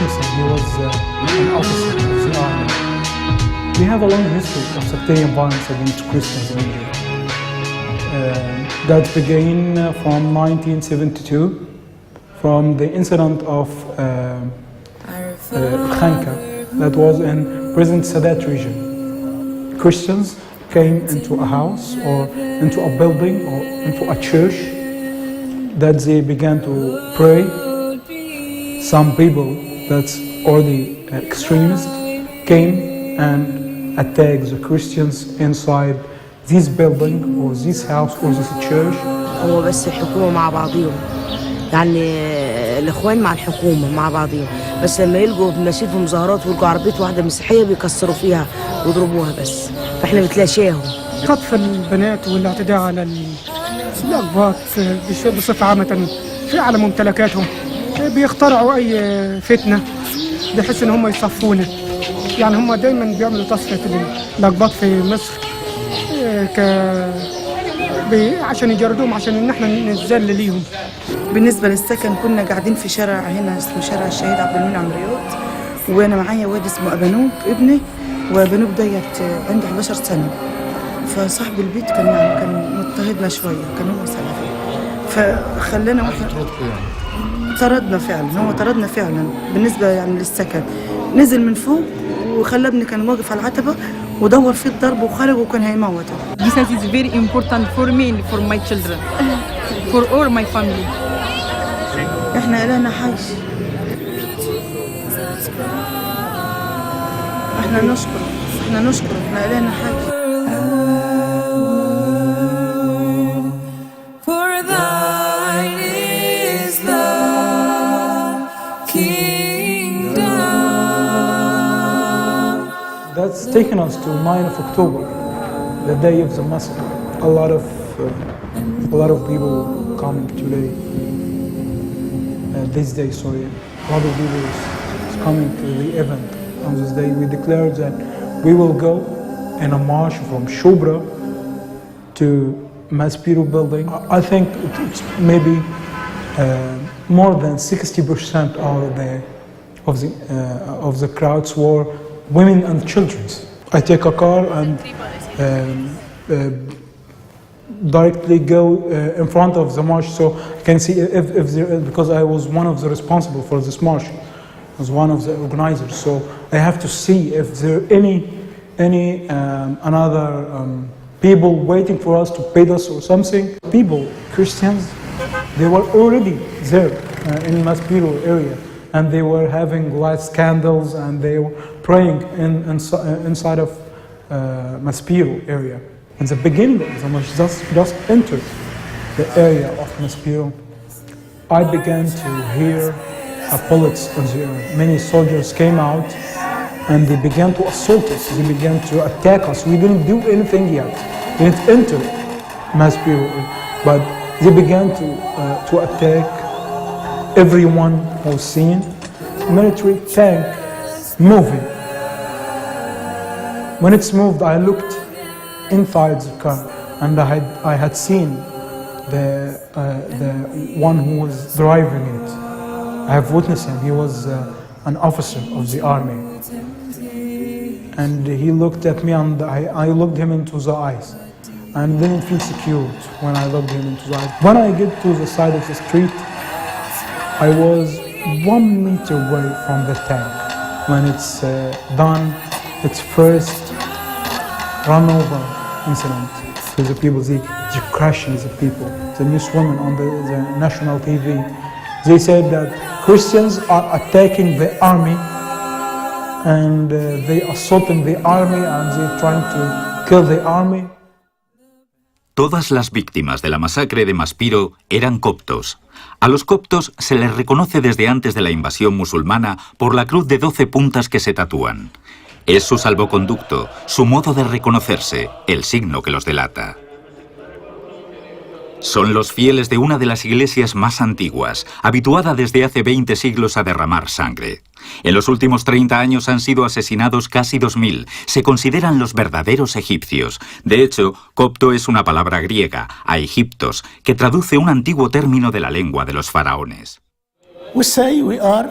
witnessing. He was an officer of the army. We have a long history of sectarian violence against Christians in Egypt. That began from 1972, from the incident of Khanka, that was in present Sadat region. Christians came into a house or into a building or into a church that they began to pray. Some people that's already extremists came and attacked the Christians inside this building or this house or this church. هو بس الحكومة مع بعضهم، يعني الإخوان مع الحكومة مع بعضهم، بس لما يلقوا ماشيين في مظاهرات ويلقوا عربية واحدة مسيحية بيكسروا فيها ويضربوها بس، فإحنا بنتلاشاهم. خطف البنات والاعتداء على الأقباط بصفة عامة على ممتلكاتهم، بيخترعوا أي فتنة بحيث إن هم يصفونا. يعني هم دايما بيعملوا تصفية الأقباط في مصر عشان يجردوهم، عشان إن إحنا نتذل ليهم. بالنسبة للسكن كنا قاعدين في شارع هنا اسمه شارع الشهيد عبد المنعم رياض، وأنا معايا واد اسمه أبانوب ابني، وأبانوب ديت عنده 11 سنة. فصاحب البيت كان مضطهدنا شوية، كان هو سلفي، فخلانا واحنا طردنا فعلا، هو طردنا فعلا. بالنسبة يعني للسكن نزل من فوق وخلى ابني كان واقف على العتبة ودور فيه الضرب وخرج وكان هيموته. This is very important for me and for my children, for all my family. احنا إلهنا حي. احنا نشكر احنا إلهنا حي. That's taken us to 9 of October, the day of the massacre. A lot of people coming today. This day, sorry. A lot of people is coming to the event on this day. We declared that we will go in a march from Shobra to Maspiro building. I think it's maybe more than 60% of the crowds were women and children. I take a car and directly go in front of the march, so I can see if there is, because I was one of the responsible for this march, I was one of the organizers, so I have to see if there are any another people waiting for us to pay us or something. People, Christians, they were already there in Maspiro area, and they were having light candles and they were praying inside of Maspiro area. In the beginning of the march, just entered the area of Maspiro, I began to hear bullets in the air. Many soldiers came out and they began to assault us. They began to attack us. We didn't do anything yet. We didn't enter Maspiro, but they began to attack everyone who was seen. Military tank moving. When it's moved, I looked inside the car, and I had seen the one who was driving it. I have witnessed him. He was an officer of the army, and he looked at me, and I looked him into the eyes, and didn't feel secure when I looked him into the eyes. When I get to the side of the street, I was 1 meter away from the tank. When it's done, its first run over incident to the people, they're crashing the people. The newswomen on the national TV, they said that Christians are attacking the army and they assaulting the army and they're trying to kill the army. Todas las víctimas de la masacre de Maspiro eran coptos. A los coptos se les reconoce desde antes de la invasión musulmana por la cruz de 12 puntas que se tatúan. Es su salvoconducto, su modo de reconocerse, el signo que los delata. Son los fieles de una de las iglesias más antiguas, habituada desde hace 20 siglos a derramar sangre. En los últimos 30 años han sido asesinados casi 2000. Se consideran los verdaderos egipcios. De hecho, copto es una palabra griega, a egiptos, que traduce un antiguo término de la lengua de los faraones. We say we are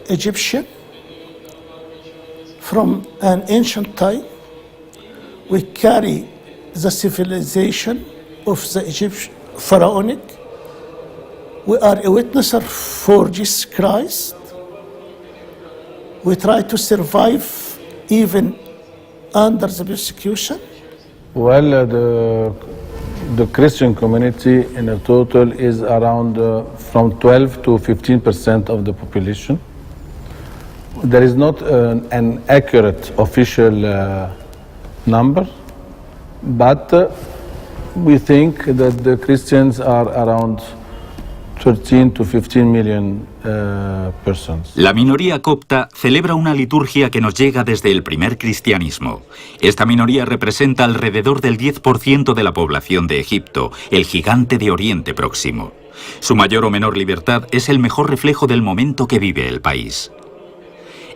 Egyptian from an ancient time. We carry the civilization of the Egyptian pharaonic. We are a witness for Jesus Christ. We try to survive even under the persecution. Well, the Christian community in a total is around from 12 to 15% of the population. There is not an accurate official number, but we think that the Christians are around 13 to 15 million persons. La minoría copta celebra una liturgia que nos llega desde el primer cristianismo. Esta minoría representa alrededor del 10% de la población de Egipto, el gigante de Oriente Próximo. Su mayor o menor libertad es el mejor reflejo del momento que vive el país.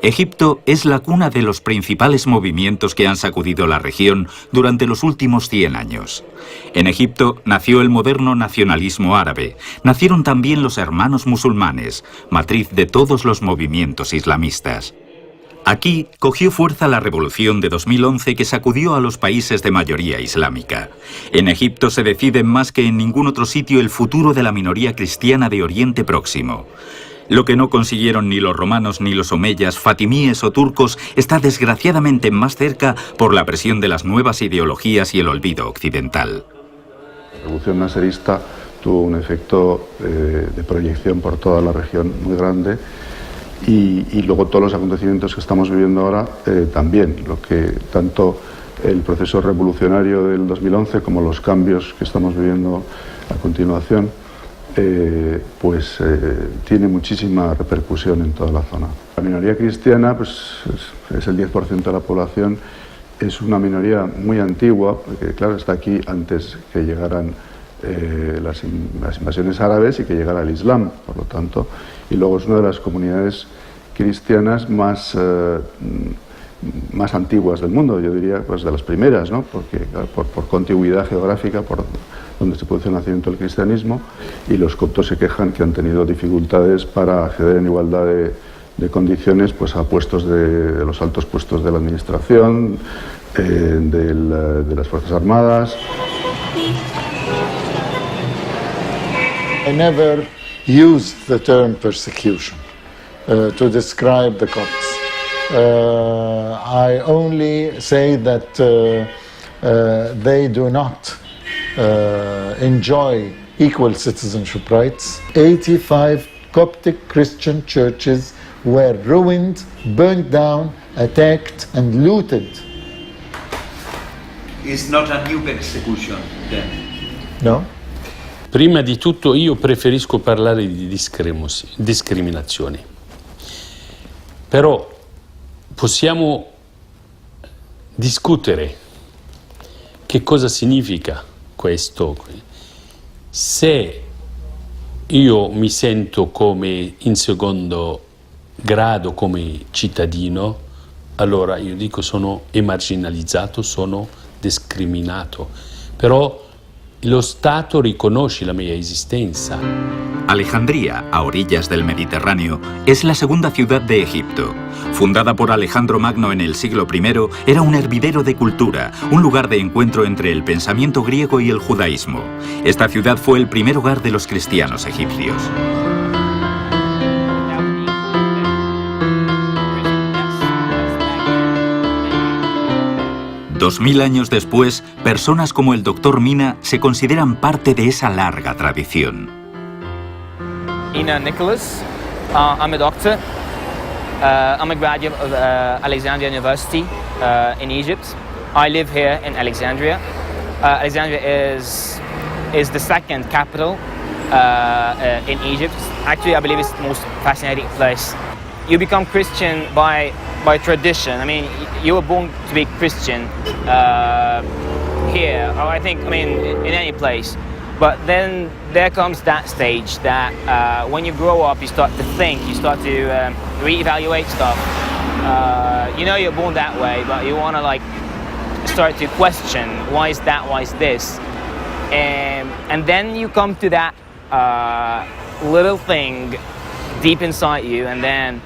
Egipto es la cuna de los principales movimientos que han sacudido la región durante los últimos 100 años. En Egipto nació el moderno nacionalismo árabe, nacieron también los hermanos musulmanes, matriz de todos los movimientos islamistas. Aquí cogió fuerza la revolución de 2011 que sacudió a los países de mayoría islámica. En Egipto se decide más que en ningún otro sitio el futuro de la minoría cristiana de Oriente Próximo. Lo que no consiguieron ni los romanos ni los omeyas, fatimíes o turcos está desgraciadamente más cerca por la presión de las nuevas ideologías y el olvido occidental. La revolución nasserista tuvo un efecto de proyección por toda la región muy grande y luego todos los acontecimientos que estamos viviendo ahora también, lo que tanto el proceso revolucionario del 2011 como los cambios que estamos viviendo a continuación tiene muchísima repercusión en toda la zona. La minoría cristiana es el 10% de la población, es una minoría muy antigua, porque claro, está aquí antes que llegaran las invasiones árabes y que llegara el Islam, por lo tanto, y luego es una de las comunidades cristianas más antiguas del mundo, yo diría pues de las primeras, ¿no? Porque por contigüidad geográfica, por donde se produce el nacimiento del cristianismo, y los coptos se quejan que han tenido dificultades para acceder en igualdad de condiciones pues a puestos de los altos puestos de la administración, de las Fuerzas Armadas. I never used the term persecution to describe the Copts. I only say that they do not enjoy equal citizenship rights. 85 Coptic Christian churches were ruined, burned down, attacked and looted. It's not a new persecution then? No. Prima di tutto io preferisco parlare di discriminazione. Però possiamo discutere che cosa significa questo. Se io mi sento come in secondo grado come cittadino, allora io dico sono emarginalizzato, sono discriminato. Però lo Stato riconosce la mia esistenza. Alejandría, a orillas del Mediterráneo, es la segunda ciudad de Egipto. Fundada por Alejandro Magno en el siglo I, era un hervidero de cultura, un lugar de encuentro entre el pensamiento griego y el judaísmo. Esta ciudad fue el primer hogar de los cristianos egipcios. Dos 2000 años después, personas como el Dr. Mina se consideran parte de esa larga tradición. Ina Nicholas, I'm a doctor. I'm a graduate of Alexandria University in Egypt. I live here in Alexandria. Alexandria is the second capital in Egypt. Actually, I believe it's the most fascinating place. You become Christian by tradition. I mean, you were born to be Christian here, or I think, in any place. But then there comes that stage that when you grow up, you start to think, you start to reevaluate stuff. You know you're born that way, but you want to start to question, why is that, why is this? And then you come to that little thing deep inside you, and then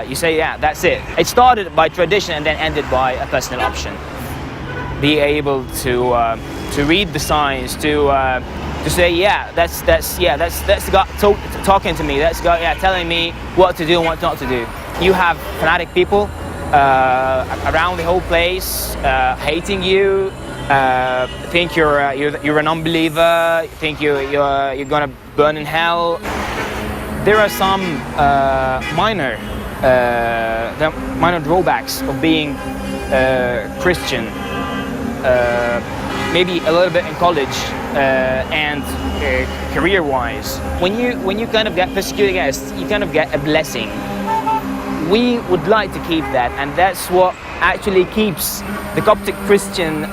you say, yeah, that's it. It started by tradition and then ended by a personal option. Be able to read the signs, to say, yeah, that's the God talking to me. That's God, yeah, telling me what to do and what not to do. You have fanatic people around the whole place, hating you, think you're an unbeliever, think you're gonna burn in hell. There are some minor drawbacks of being Christian. Maybe a little bit in college and career-wise. When you kind of get persecuted against, you kind of get a blessing. We would like to keep that, and that's what actually keeps the Coptic Christian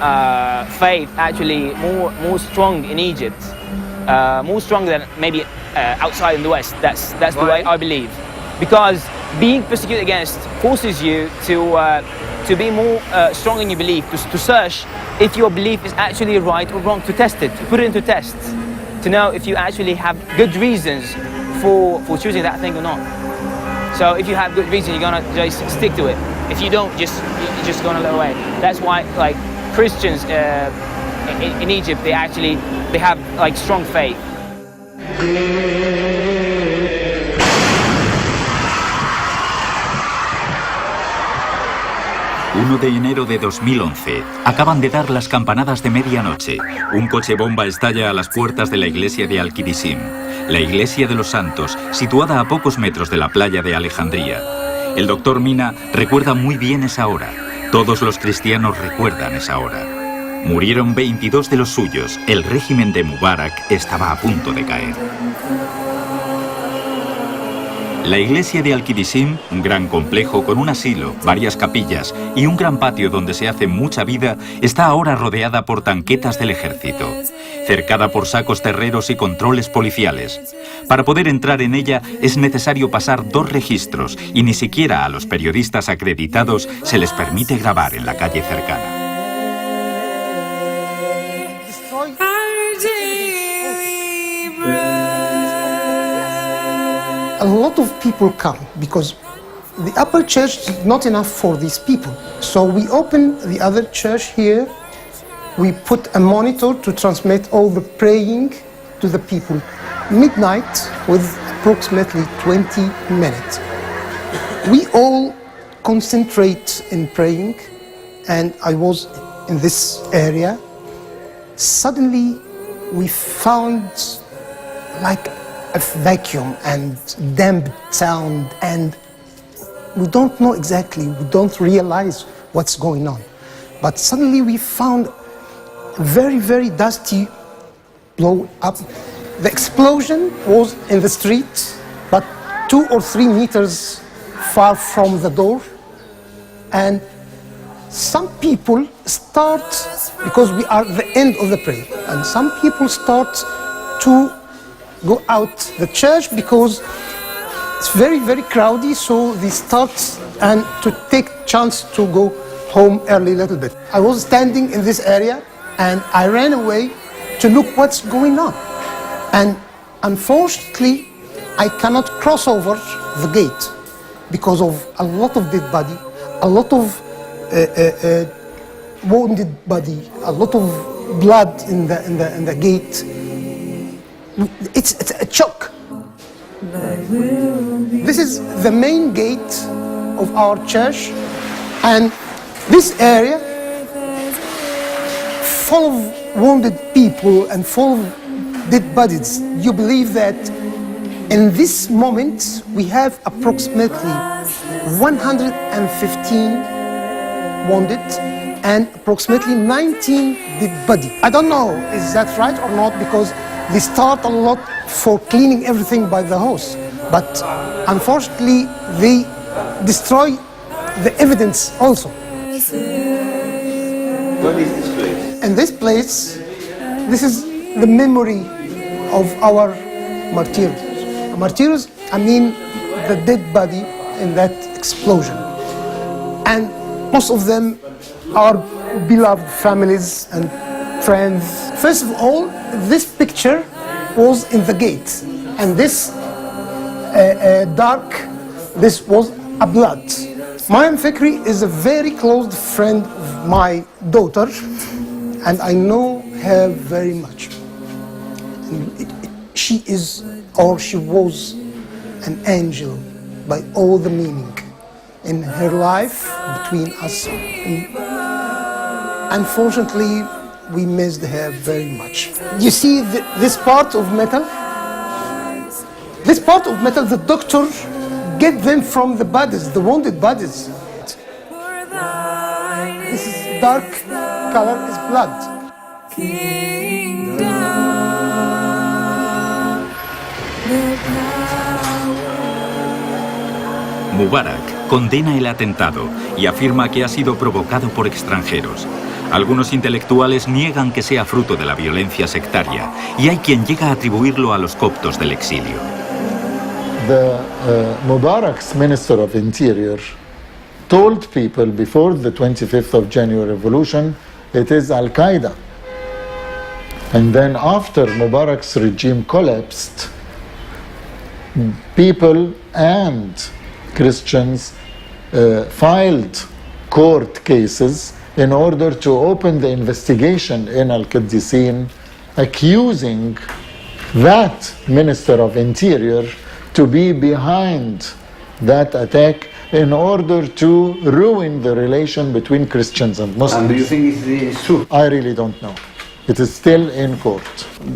faith actually more strong in Egypt, more strong than maybe outside in the West. That's the way I believe, because being persecuted against forces you to be more strong in your belief, to search if your belief is actually right or wrong, to test it, to put it into tests, to know if you actually have good reasons for choosing that thing or not. So if you have good reason, you're gonna just stick to it. If you don't, you're just gonna let away. That's why, like, Christians in Egypt, they have like strong faith. 1 de enero de 2011. Acaban de dar las campanadas de medianoche. Un coche bomba estalla a las puertas de la iglesia de Al-Qidisim, la iglesia de los santos, situada a pocos metros de la playa de Alejandría. El doctor Mina recuerda muy bien esa hora. Todos los cristianos recuerdan esa hora. Murieron 22 de los suyos. El régimen de Mubarak estaba a punto de caer. La iglesia de Al-Qidisim, un gran complejo con un asilo, varias capillas y un gran patio donde se hace mucha vida, está ahora rodeada por tanquetas del ejército, cercada por sacos terreros y controles policiales. Para poder entrar en ella es necesario pasar 2 registros y ni siquiera a los periodistas acreditados se les permite grabar en la calle cercana. A lot of people come because the upper church is not enough for these people. So we open the other church here. We put a monitor to transmit all the praying to the people. Midnight with approximately 20 minutes. We all concentrate in praying, and I was in this area. Suddenly we found like a vacuum and damp sound, and we don't know exactly, we don't realize what's going on. But suddenly we found very, very dusty blow up. The explosion was in the street, but 2 or 3 meters far from the door. And some people start, because we are at the end of the prayer, and some people start to go out the church because it's very, very crowded, so they start and to take chance to go home early a little bit. I was standing in this area and I ran away to look what's going on. And unfortunately, I cannot cross over the gate because of a lot of dead body, a lot of wounded body, a lot of blood in the gate. It's a choke. This is the main gate of our church, and this area full of wounded people and full of dead bodies. You believe that in this moment we have approximately 115 wounded and approximately 19 dead bodies. I don't know, is that right or not, because they start a lot for cleaning everything by the hose, but unfortunately they destroy the evidence also. What is this place? In this place, this is the memory of our martyrs. Martyrs, I mean the dead body in that explosion. And most of them are beloved families and friends. First of all, this picture was in the gate, and this dark this was a blood. Mayam Fikri is a very close friend of my daughter, and I know her very much. She is, or she was, an angel by all the meaning in her life between us. Unfortunately, we missed her very much. You see this part of metal? This part of metal, the doctor get them from the bodies, the wounded bodies. This is dark color is blood. Mubarak condena el atentado y afirma que ha sido provocado por extranjeros. Algunos intelectuales niegan que sea fruto de la violencia sectaria y hay quien llega a atribuirlo a los coptos del exilio. The Mubarak's Minister of Interior told people before the 25th of January revolution, it is Al-Qaeda. And then after Mubarak's regime collapsed, people and Christians filed court cases in order to open the investigation in Al-Qaddisin, accusing that Minister of Interior to be behind that attack in order to ruin the relation between Christians and Muslims. And do you think it's true? I really don't know. It is still in court.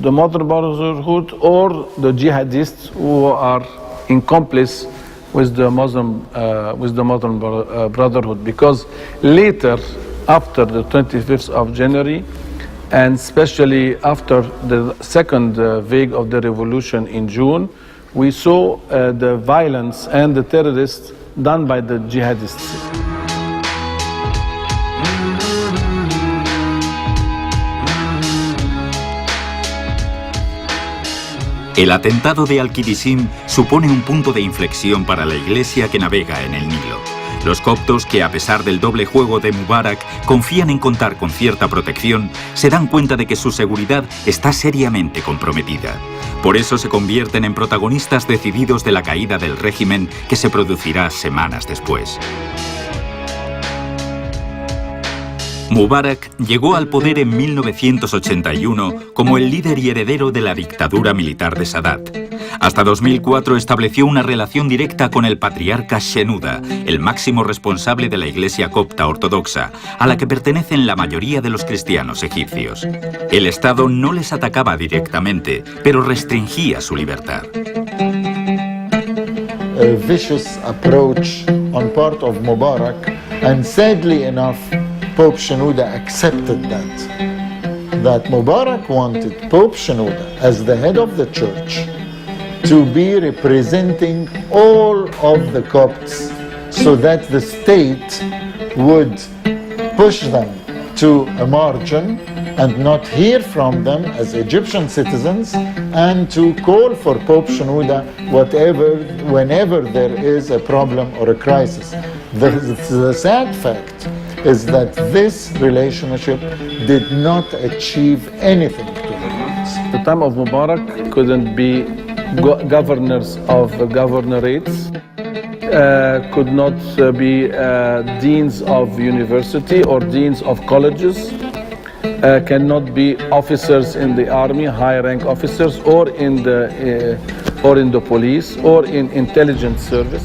The Muslim Brotherhood or the jihadists who are in complice with the Muslim Brotherhood, because later, after the 25th of January, and especially after the second wave of the revolution in June, we saw the violence and the terrorists done by the jihadists. El atentado de Al-Qaddisin supone un punto de inflexión para la iglesia que navega en el Nilo. Los coptos, que a pesar del doble juego de Mubarak confían en contar con cierta protección, se dan cuenta de que su seguridad está seriamente comprometida. Por eso se convierten en protagonistas decididos de la caída del régimen que se producirá semanas después. Mubarak llegó al poder en 1981 como el líder y heredero de la dictadura militar de Sadat. Hasta 2004 estableció una relación directa con el patriarca Shenouda, el máximo responsable de la iglesia copta ortodoxa, a la que pertenecen la mayoría de los cristianos egipcios. El Estado no les atacaba directamente, pero restringía su libertad. A vicious approach on part of Mubarak, and sadly enough, Pope Shenouda accepted that Mubarak wanted Pope Shenouda as the head of the church to be representing all of the Copts so that the state would push them to a margin and not hear from them as Egyptian citizens, and to call for Pope Shenouda whenever there is a problem or a crisis. The sad fact is that this relationship did not achieve anything to the Copts. The time of Mubarak couldn't be governors of governorates, could not be deans of university or deans of colleges, cannot be officers in the army, high-rank officers, or in the police, or in intelligence service.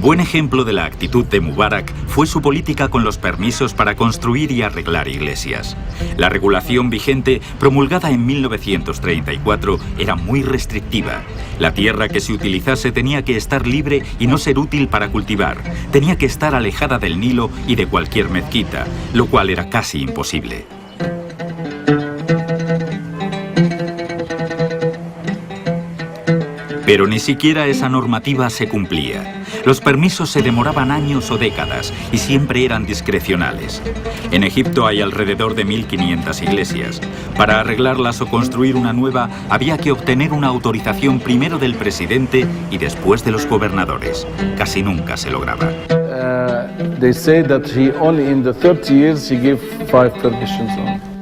Buen ejemplo de la actitud de Mubarak fue su política con los permisos para construir y arreglar iglesias. La regulación vigente, promulgada en 1934, era muy restrictiva. La tierra que se utilizase tenía que estar libre y no ser útil para cultivar. Tenía que estar alejada del Nilo y de cualquier mezquita, lo cual era casi imposible. Pero ni siquiera esa normativa se cumplía. Los permisos se demoraban años o décadas y siempre eran discrecionales. En Egipto hay alrededor de 1.500 iglesias. Para arreglarlas o construir una nueva, había que obtener una autorización primero del presidente y después de los gobernadores. Casi nunca se lograba. They say that he only in the 30 years he gave 5 permissions.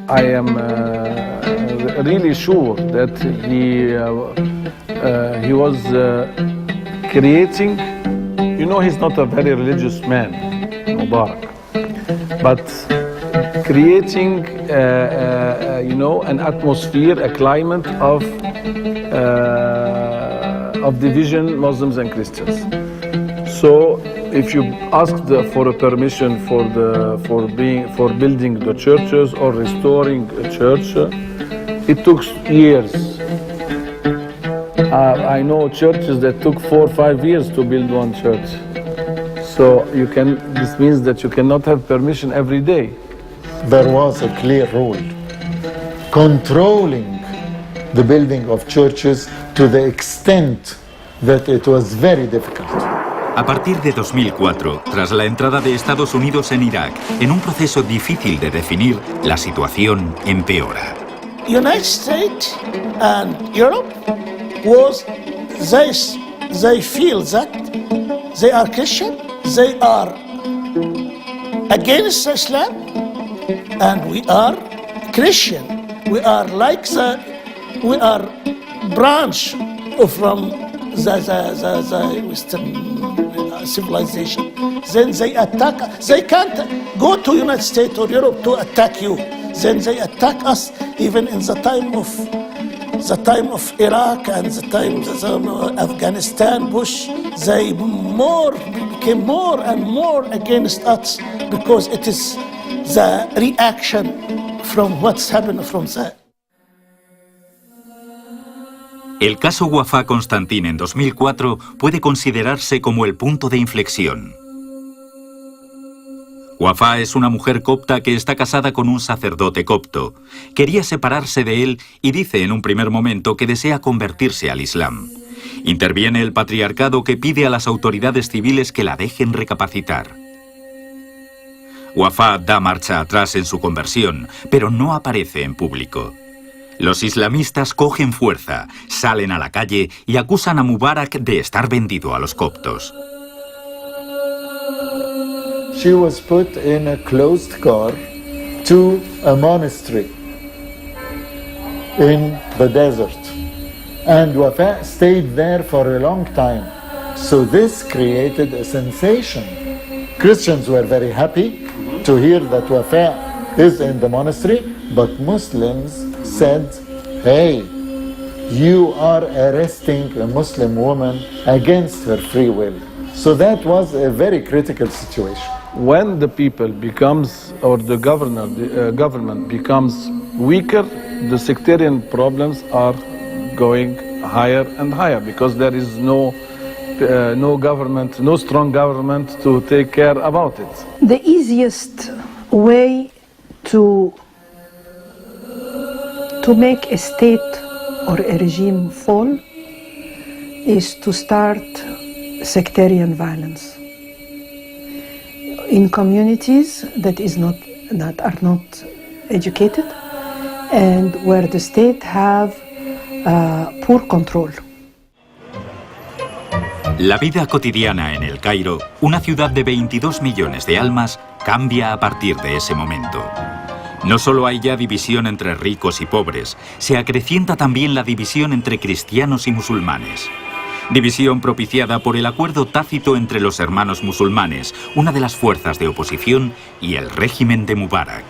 I am really sure that he was creating You know, he's not a very religious man, Mubarak, but creating, you know, an atmosphere, a climate of division, Muslims and Christians. So, if you asked for a permission for building the churches or restoring a church, it took years. I know churches that took 4 or 5 years to build one church. So this means that you cannot have permission every day. There was a clear rule controlling the building of churches to the extent that it was very difficult. A partir de 2004, tras la entrada de Estados Unidos en Irak, en un proceso difícil de definir, la situación empeora. United States and Europe they feel that they are Christian, they are against Islam, and we are Christian. We are we are branch from the Western civilization. Then they attack. They can't go to United States or Europe to attack you. Then they attack us even in the time of Iraq and the time of Afghanistan, Bush. They became more and more against us because it is the reaction from what's happened from that. El caso Wafaa Constantin en 2004 puede considerarse como el punto de inflexión. Wafaa es una mujer copta que está casada con un sacerdote copto. Quería separarse de él y dice en un primer momento que desea convertirse al Islam. Interviene el patriarcado que pide a las autoridades civiles que la dejen recapacitar. Wafaa da marcha atrás en su conversión, pero no aparece en público. Los islamistas cogen fuerza, salen a la calle y acusan a Mubarak de estar vendido a los coptos. She was put in a closed car to a monastery in the desert. And Wafaa stayed there for a long time. So this created a sensation. Christians were very happy to hear that Wafaa is in the monastery, but Muslims said, hey, you are arresting a Muslim woman against her free will. So that was a very critical situation. When the people becomes, or the government becomes weaker, the sectarian problems are going higher and higher because there is no government, no strong government to take care about it. The easiest way to make a state or a regime fall is to start sectarian violence in communities that are not educated and where the state have poor control. La vida cotidiana en el Cairo, una ciudad de 22 millones de almas, cambia a partir de ese momento. No solo hay ya división entre ricos y pobres, se acrecienta también la división entre cristianos y musulmanes. División propiciada por el acuerdo tácito entre los hermanos musulmanes, una de las fuerzas de oposición, y el régimen de Mubarak.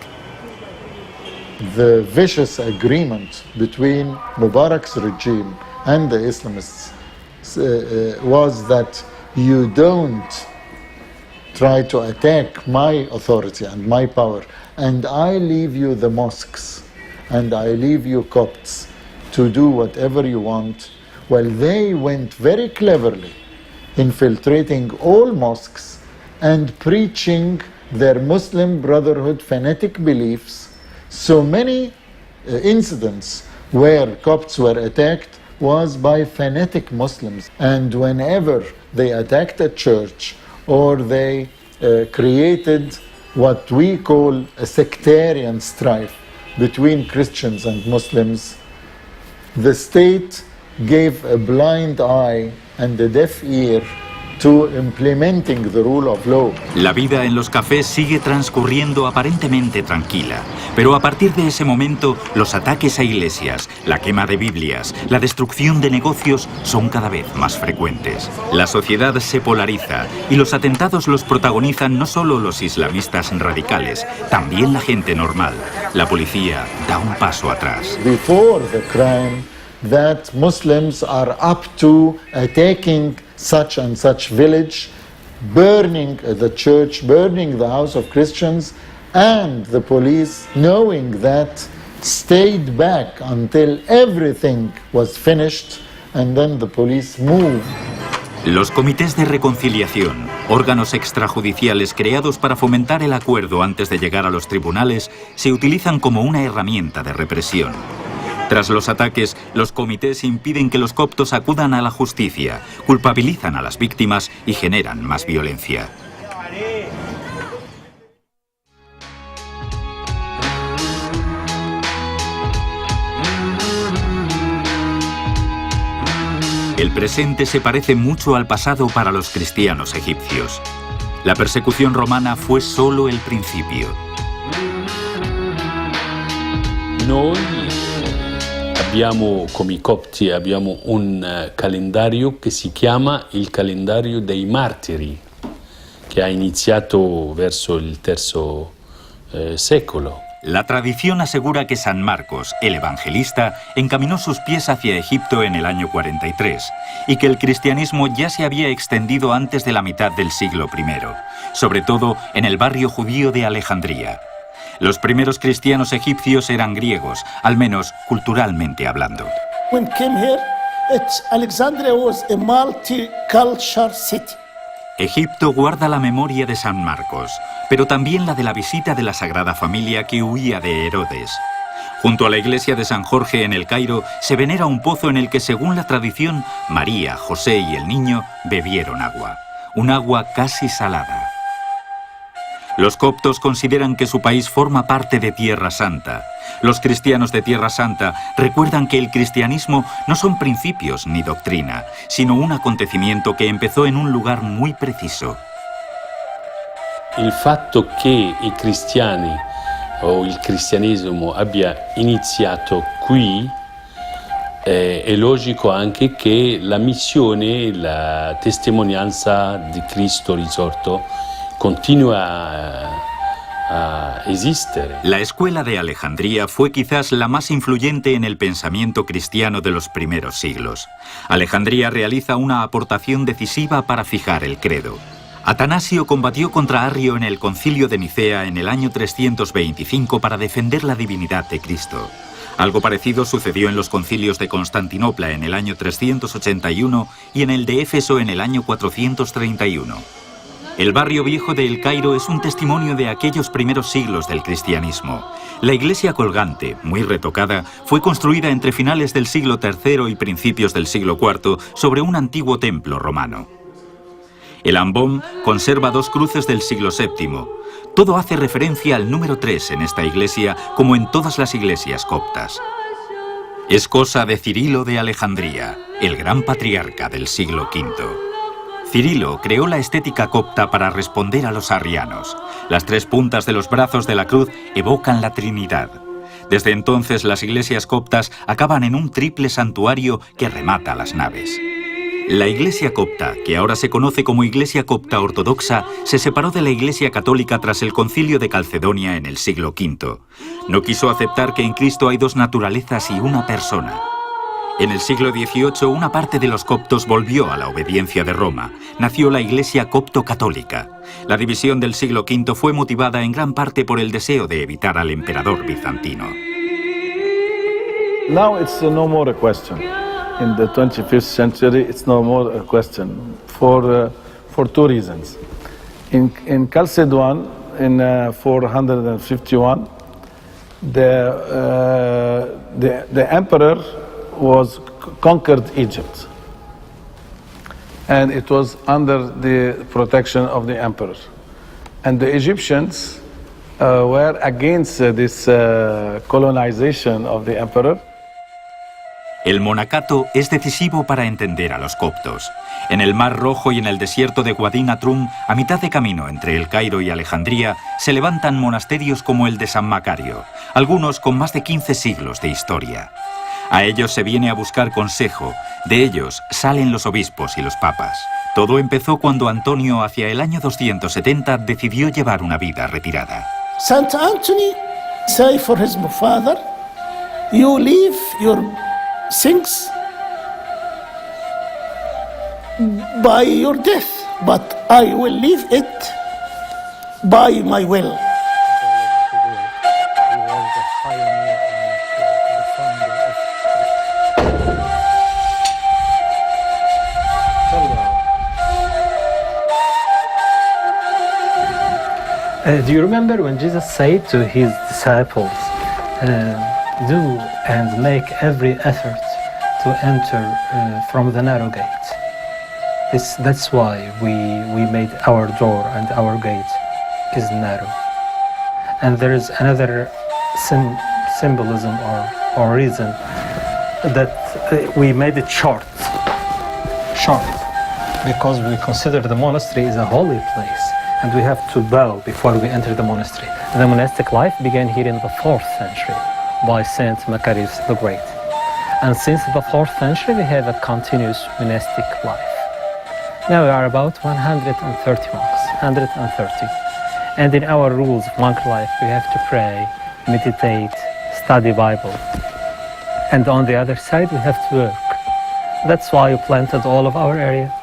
The vicious agreement between Mubarak's regime and the Islamists was that you don't try to attack my authority and my power, and I leave you the mosques, and I leave you Copts to do whatever you want. Well, they went very cleverly infiltrating all mosques and preaching their Muslim Brotherhood fanatic beliefs. So many incidents where Copts were attacked was by fanatic Muslims. And whenever they attacked a church or they created what we call a sectarian strife between Christians and Muslims, the state gave a blind eye and a deaf ear to implementing the rule of law. La vida en los cafés sigue transcurriendo aparentemente tranquila, pero a partir de ese momento los ataques a iglesias, la quema de Biblias, la destrucción de negocios son cada vez más frecuentes. La sociedad se polariza y los atentados los protagonizan no solo los islamistas radicales, también la gente normal. La policía da un paso atrás. Before the crime, that Muslims are up to attacking such and such village, burning the church, burning the house of Christians, and the police, knowing that, stayed back until everything was finished, and then the police moved. Los comités de reconciliación, órganos extrajudiciales creados para fomentar el acuerdo antes de llegar a los tribunales, se utilizan como una herramienta de represión. Tras los ataques, los comités impiden que los coptos acudan a la justicia, culpabilizan a las víctimas y generan más violencia. El presente se parece mucho al pasado para los cristianos egipcios. La persecución romana fue solo el principio. Noi abbiamo, come i copti, abbiamo un calendario che si chiama il calendario dei martiri, che ha iniziato verso il III secolo. La tradición asegura que San Marcos, el evangelista, encaminó sus pies hacia Egipto en el año 43 y que el cristianismo ya se había extendido antes de la mitad del siglo I, sobre todo en el barrio judío de Alejandría. Los primeros cristianos egipcios eran griegos, al menos culturalmente hablando. When came here, Alexandria was a multicultural city. Egipto guarda la memoria de San Marcos, pero también la de la visita de la Sagrada Familia que huía de Herodes. Junto a la iglesia de San Jorge en el Cairo se venera un pozo en el que, según la tradición, María, José y el niño bebieron agua, un agua casi salada. Los coptos consideran que su país forma parte de Tierra Santa. Los cristianos de Tierra Santa recuerdan que el cristianismo no son principios ni doctrina, sino un acontecimiento que empezó en un lugar muy preciso. Il fatto che i cristiani o il cristianesimo abbia iniziato qui è logico anche che la missione, la testimonianza di Cristo risorto continúa a existir. La escuela de Alejandría fue quizás la más influyente en el pensamiento cristiano de los primeros siglos. Alejandría realiza una aportación decisiva para fijar el credo. Atanasio combatió contra Arrio en el concilio de Nicea en el año 325 para defender la divinidad de Cristo. Algo parecido sucedió en los concilios de Constantinopla en el año 381 y en el de Éfeso en el año 431. El barrio viejo de El Cairo es un testimonio de aquellos primeros siglos del cristianismo. La iglesia colgante, muy retocada, fue construida entre finales del siglo III y principios del siglo IV sobre un antiguo templo romano. El ambón conserva dos cruces del siglo VII. Todo hace referencia al número 3 en esta iglesia, como en todas las iglesias coptas. Es cosa de Cirilo de Alejandría, el gran patriarca del siglo V. Cirilo creó la estética copta para responder a los arrianos. Las tres puntas de los brazos de la cruz evocan la Trinidad. Desde entonces las iglesias coptas acaban en un triple santuario que remata las naves. La iglesia copta, que ahora se conoce como Iglesia Copta Ortodoxa, se separó de la Iglesia Católica tras el Concilio de Calcedonia en el siglo V. No quiso aceptar que en Cristo hay dos naturalezas y una persona. En el siglo XVIII, una parte de los coptos volvió a la obediencia de Roma. Nació la Iglesia Copto-Católica. La división del siglo V fue motivada en gran parte por el deseo de evitar al emperador bizantino. Now it's no more a question. In the 25th century, it's no more a question for two reasons. In Chalcedon, in 451, the emperor was conquered Egypt, and it was under the protection of the emperor, and the Egyptians were against this colonization of the emperor. El monacato es decisivo para entender a los coptos. En el Mar Rojo y en el desierto de Wadi Natrum, a mitad de camino entre el Cairo y Alejandría, se levantan monasterios como el de San Macario, algunos con más de 15 siglos de historia. A ellos se viene a buscar consejo, de ellos salen los obispos y los papas. Todo empezó cuando Antonio, hacia el año 270, decidió llevar una vida retirada. Saint Anthony say for his father, you leave your things by your death, but I will leave it by my will. Do you remember when Jesus said to his disciples, do and make every effort to enter from the narrow gate? That's why we made our door and our gate is narrow. And there is another symbolism or reason that we made it short, because we consider the monastery is a holy place. And we have to bow before we enter the monastery. The monastic life began here in the 4th century by Saint Macarius the Great. And since the 4th century, we have a continuous monastic life. Now we are about 130 monks, 130. And in our rules of monk life, we have to pray, meditate, study Bible. And on the other side, we have to work. That's why we planted all of our area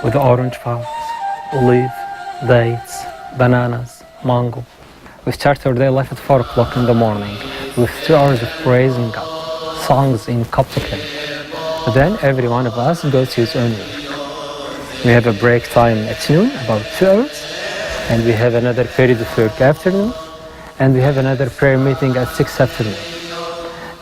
with orange farms, olive, dates, bananas, mango. We start our day life at 4 o'clock in the morning with 2 hours of praising God, songs in Coptic language. Then every one of us goes to his own work. We have a break time at noon, about 2 hours, and we have another period of work afternoon, and we have another prayer meeting at 6 afternoon.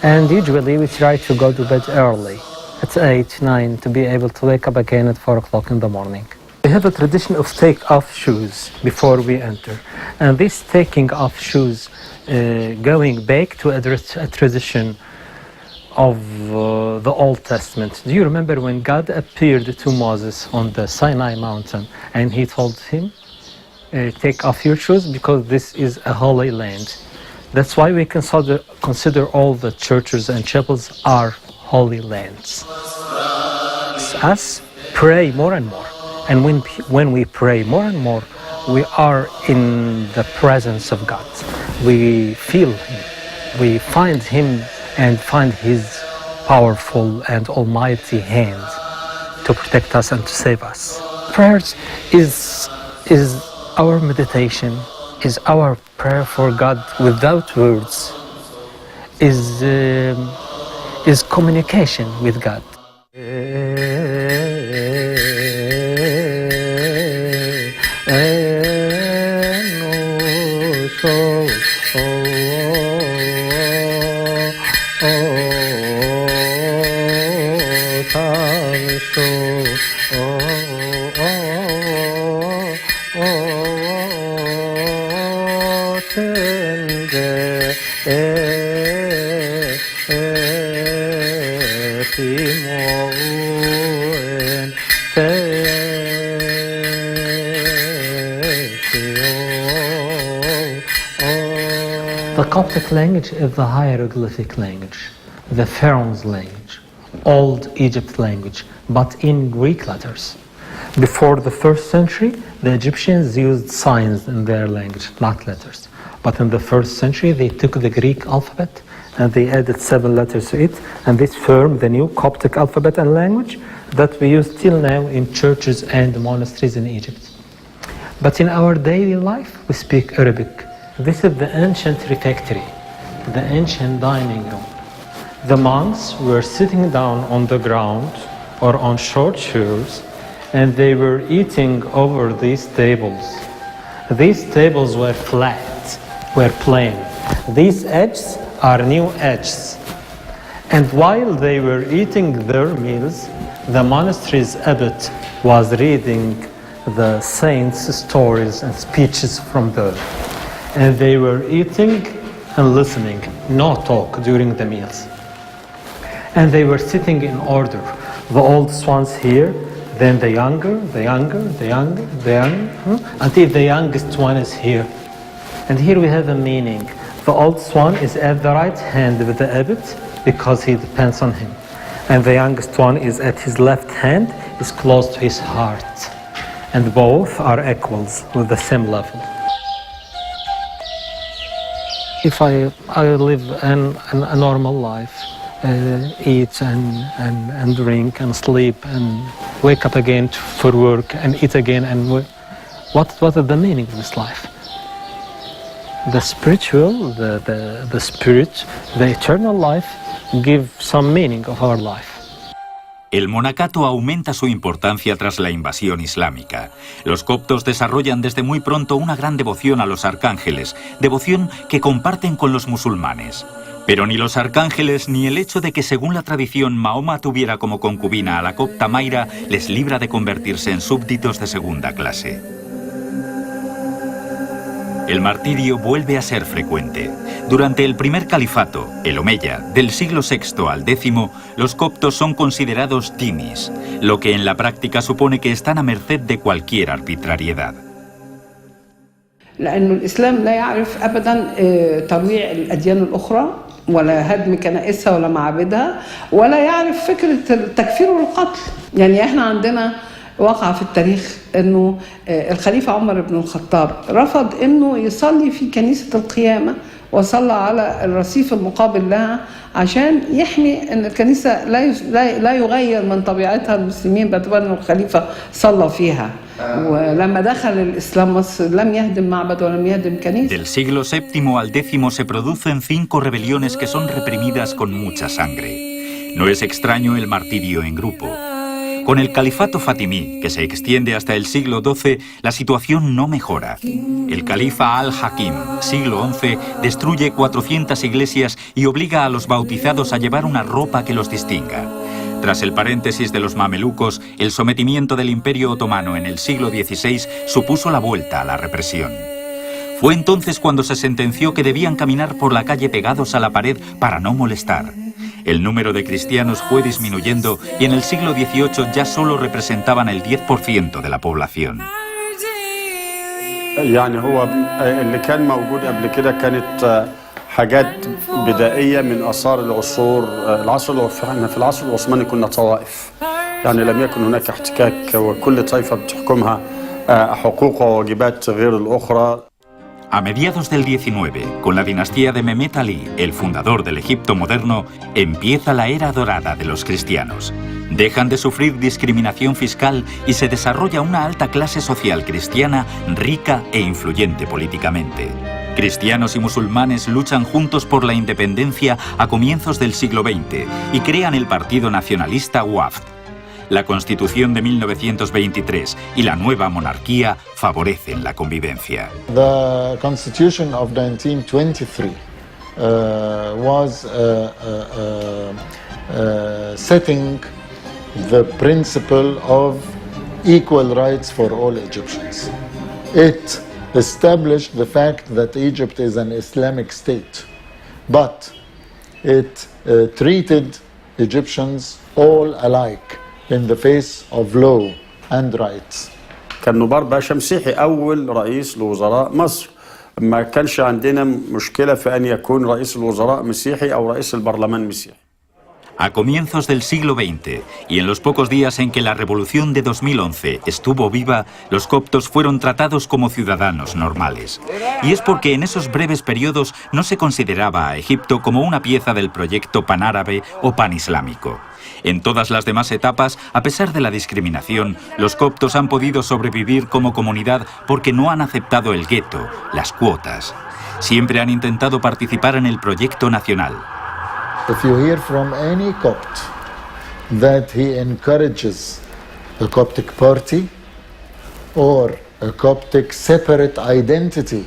And usually we try to go to bed early, at 8, 9, to be able to wake up again at 4 o'clock in the morning. We have a tradition of take off shoes before we enter. And this taking off shoes, going back to a tradition of the Old Testament. Do you remember when God appeared to Moses on the Sinai mountain and he told him, take off your shoes because this is a holy land. That's why we consider all the churches and chapels are holy lands. Us pray more and more. And when we pray more and more, we are in the presence of God. We feel Him. We find Him and find His powerful and almighty hand to protect us and to save us. Prayers is our meditation, is our prayer for God without words, is communication with God. The Coptic language is the hieroglyphic language, the Pharaoh's language, Old Egypt language, but in Greek letters. Before the 1st century, the Egyptians used signs in their language, not letters. But in the 1st century, they took the Greek alphabet and they added 7 letters to it, and this formed the new Coptic alphabet and language that we use till now in churches and monasteries in Egypt. But in our daily life, we speak Arabic. This is the ancient refectory, the ancient dining room. The monks were sitting down on the ground or on short chairs, and they were eating over these tables. These tables were flat, were plain. These edges are new edges. And while they were eating their meals, the monastery's abbot was reading the saints' stories and speeches from there. And they were eating and listening, no talk during the meals. And they were sitting in order. The oldest ones here, then the younger, until the youngest one is here. And here we have a meaning. The oldest one is at the right hand with the Abd because he depends on him. And the youngest one is at his left hand, is close to his heart. And both are equals with the same level. If I live a normal life, eat and drink and sleep and wake up again for work and eat again, and what is the meaning of this life? The spiritual, the spirit, the eternal life give some meaning of our life. El monacato aumenta su importancia tras la invasión islámica. Los coptos desarrollan desde muy pronto una gran devoción a los arcángeles, devoción que comparten con los musulmanes. Pero ni los arcángeles ni el hecho de que, según la tradición, Mahoma tuviera como concubina a la copta Mayra les libra de convertirse en súbditos de segunda clase. El martirio vuelve a ser frecuente. Durante el primer califato, el Omeya, del siglo VI al X, los coptos son considerados dhimis, lo que en la práctica supone que están a merced de cualquier arbitrariedad. لأن الإسلام لا يعرف أبدا ترويع الأديان الأخرى ولا هدم كنائسها ولا معابدها ولا يعرف فكرة التكفير والقتل. يعني احنا عندنا وقع في التاريخ انه الخليفة عمر بن الخطاب رفض انه يصلي في كنيسة القيامة وصلى على الرصيف المقابل لها عشان يحمي ان الكنيسة لا يغير من طبيعتها المسلمين باعتبار ان الخليفة صلى فيها. ولما دخل الإسلام مصر لم يهدم معبد ولم يهدم كنيسة. Del siglo VII al X se producen 5 rebeliones que son reprimidas con mucha sangre. No es extraño el martirio en grupo. Con el califato fatimí, que se extiende hasta el siglo XII, la situación no mejora. El califa al-Hakim, siglo XI, destruye 400 iglesias y obliga a los bautizados a llevar una ropa que los distinga. Tras el paréntesis de los mamelucos, el sometimiento del Imperio Otomano en el siglo XVI supuso la vuelta a la represión. Fue entonces cuando se sentenció que debían caminar por la calle pegados a la pared para no molestar. El número de cristianos fue disminuyendo y en el siglo XVIII ya solo representaban el 10% de la población. يعني هو اللي كان موجود قبل كده كانت حاجات بدائية من آثار العصر احنا في العصر العثماني كنا طوائف. يعني لم يكن هناك احتكاك وكل طائفة بتحكمها حقوق وواجبات غير الأخرى. A mediados del XIX, con la dinastía de Mehmet Ali, el fundador del Egipto moderno, empieza la era dorada de los cristianos. Dejan de sufrir discriminación fiscal y se desarrolla una alta clase social cristiana rica e influyente políticamente. Cristianos y musulmanes luchan juntos por la independencia a comienzos del siglo XX y crean el partido nacionalista Wafd. La Constitución de 1923 y la nueva monarquía favorecen la convivencia. The Constitution of 1923 was setting the principle of equal rights for all Egyptians. It established the fact that Egypt is an Islamic state, but it treated Egyptians all alike in the face of law and rights. كان نبار باشا مسيحي أول رئيس لوزراء مصر. ما كانش عندنا مشكلة في أن يكون رئيس الوزراء مسيحي أو رئيس البرلمان مسيحي. A comienzos del siglo XX y en los pocos días en que la revolución de 2011 estuvo viva, los coptos fueron tratados como ciudadanos normales. Y es porque en esos breves periodos no se consideraba a Egipto como una pieza del proyecto panárabe o panislámico. En todas las demás etapas, a pesar de la discriminación, los coptos han podido sobrevivir como comunidad porque no han aceptado el gueto, las cuotas. Siempre han intentado participar en el proyecto nacional. If you hear from any Copt that he encourages a Coptic party or a Coptic separate identity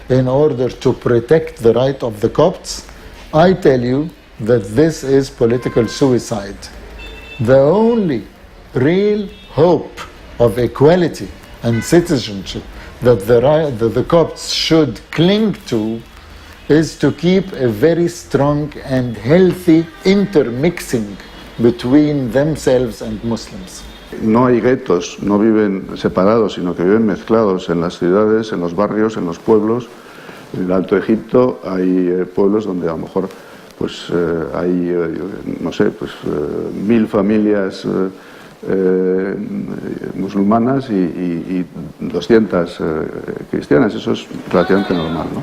in order to protect the right of the Copts, I tell you that this is political suicide. The only real hope of equality and citizenship that the Copts should cling to is to keep a very strong and healthy intermixing between themselves and Muslims. No hay guetos, no viven separados, sino que viven mezclados en las ciudades, en los barrios, en los pueblos. En el Alto Egipto hay pueblos donde a lo mejor pues, hay, no sé, pues 1000 familias musulmanas y 200 cristianas. Eso es relativamente normal, ¿no?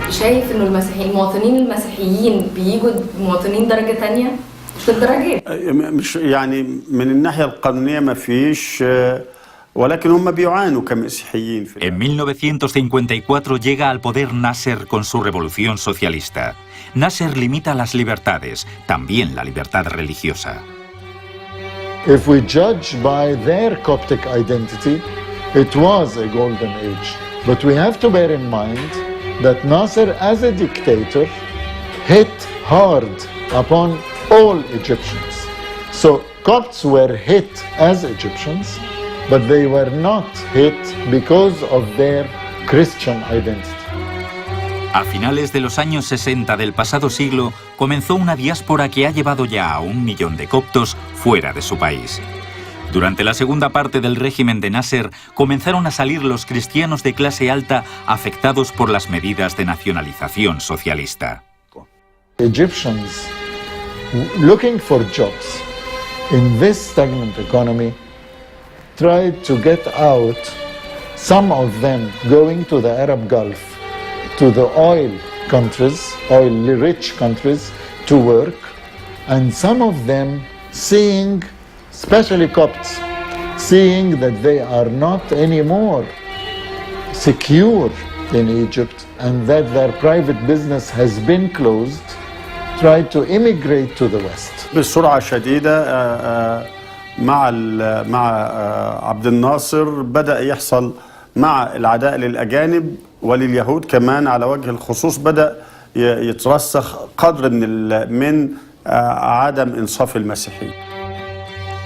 شايف انه المواطنين المسيحيين بيجوا مواطنين درجه ثانيه مش للدرجه مش يعني من الناحيه القانونيه ما فيش ولكن هم بيعانوا كمسيحيين. En 1954 llega al poder Nasser con su revolución socialista. Nasser limita las libertades, también la libertad religiosa. If we judge by their Coptic identity, it was a golden age. But we have to bear in mind that Nasser, as a dictator, hit hard upon all Egyptians. So Copts were hit as Egyptians, but they were not hit because of their Christian identity. A finales de los años 60 del pasado siglo, comenzó una diáspora que ha llevado ya a 1 millón de coptos fuera de su país. Durante la segunda parte del régimen de Nasser, comenzaron a salir los cristianos de clase alta afectados por las medidas de nacionalización socialista. Egyptians looking for jobs in this stagnant economy tried to get out, some of them going to the Arab Gulf, to the oil countries, oil-rich countries, to work, and some of them seeing, especially Copts, seeing that they are not anymore secure in Egypt and that their private business has been closed, tried to immigrate to the West. بسرعة شديدة مع عبد الناصر بدأ يحصل مع العداء للأجانب ولليهود كمان على وجه الخصوص بدأ يترسخ قدر من عدم إنصاف المسيحيين.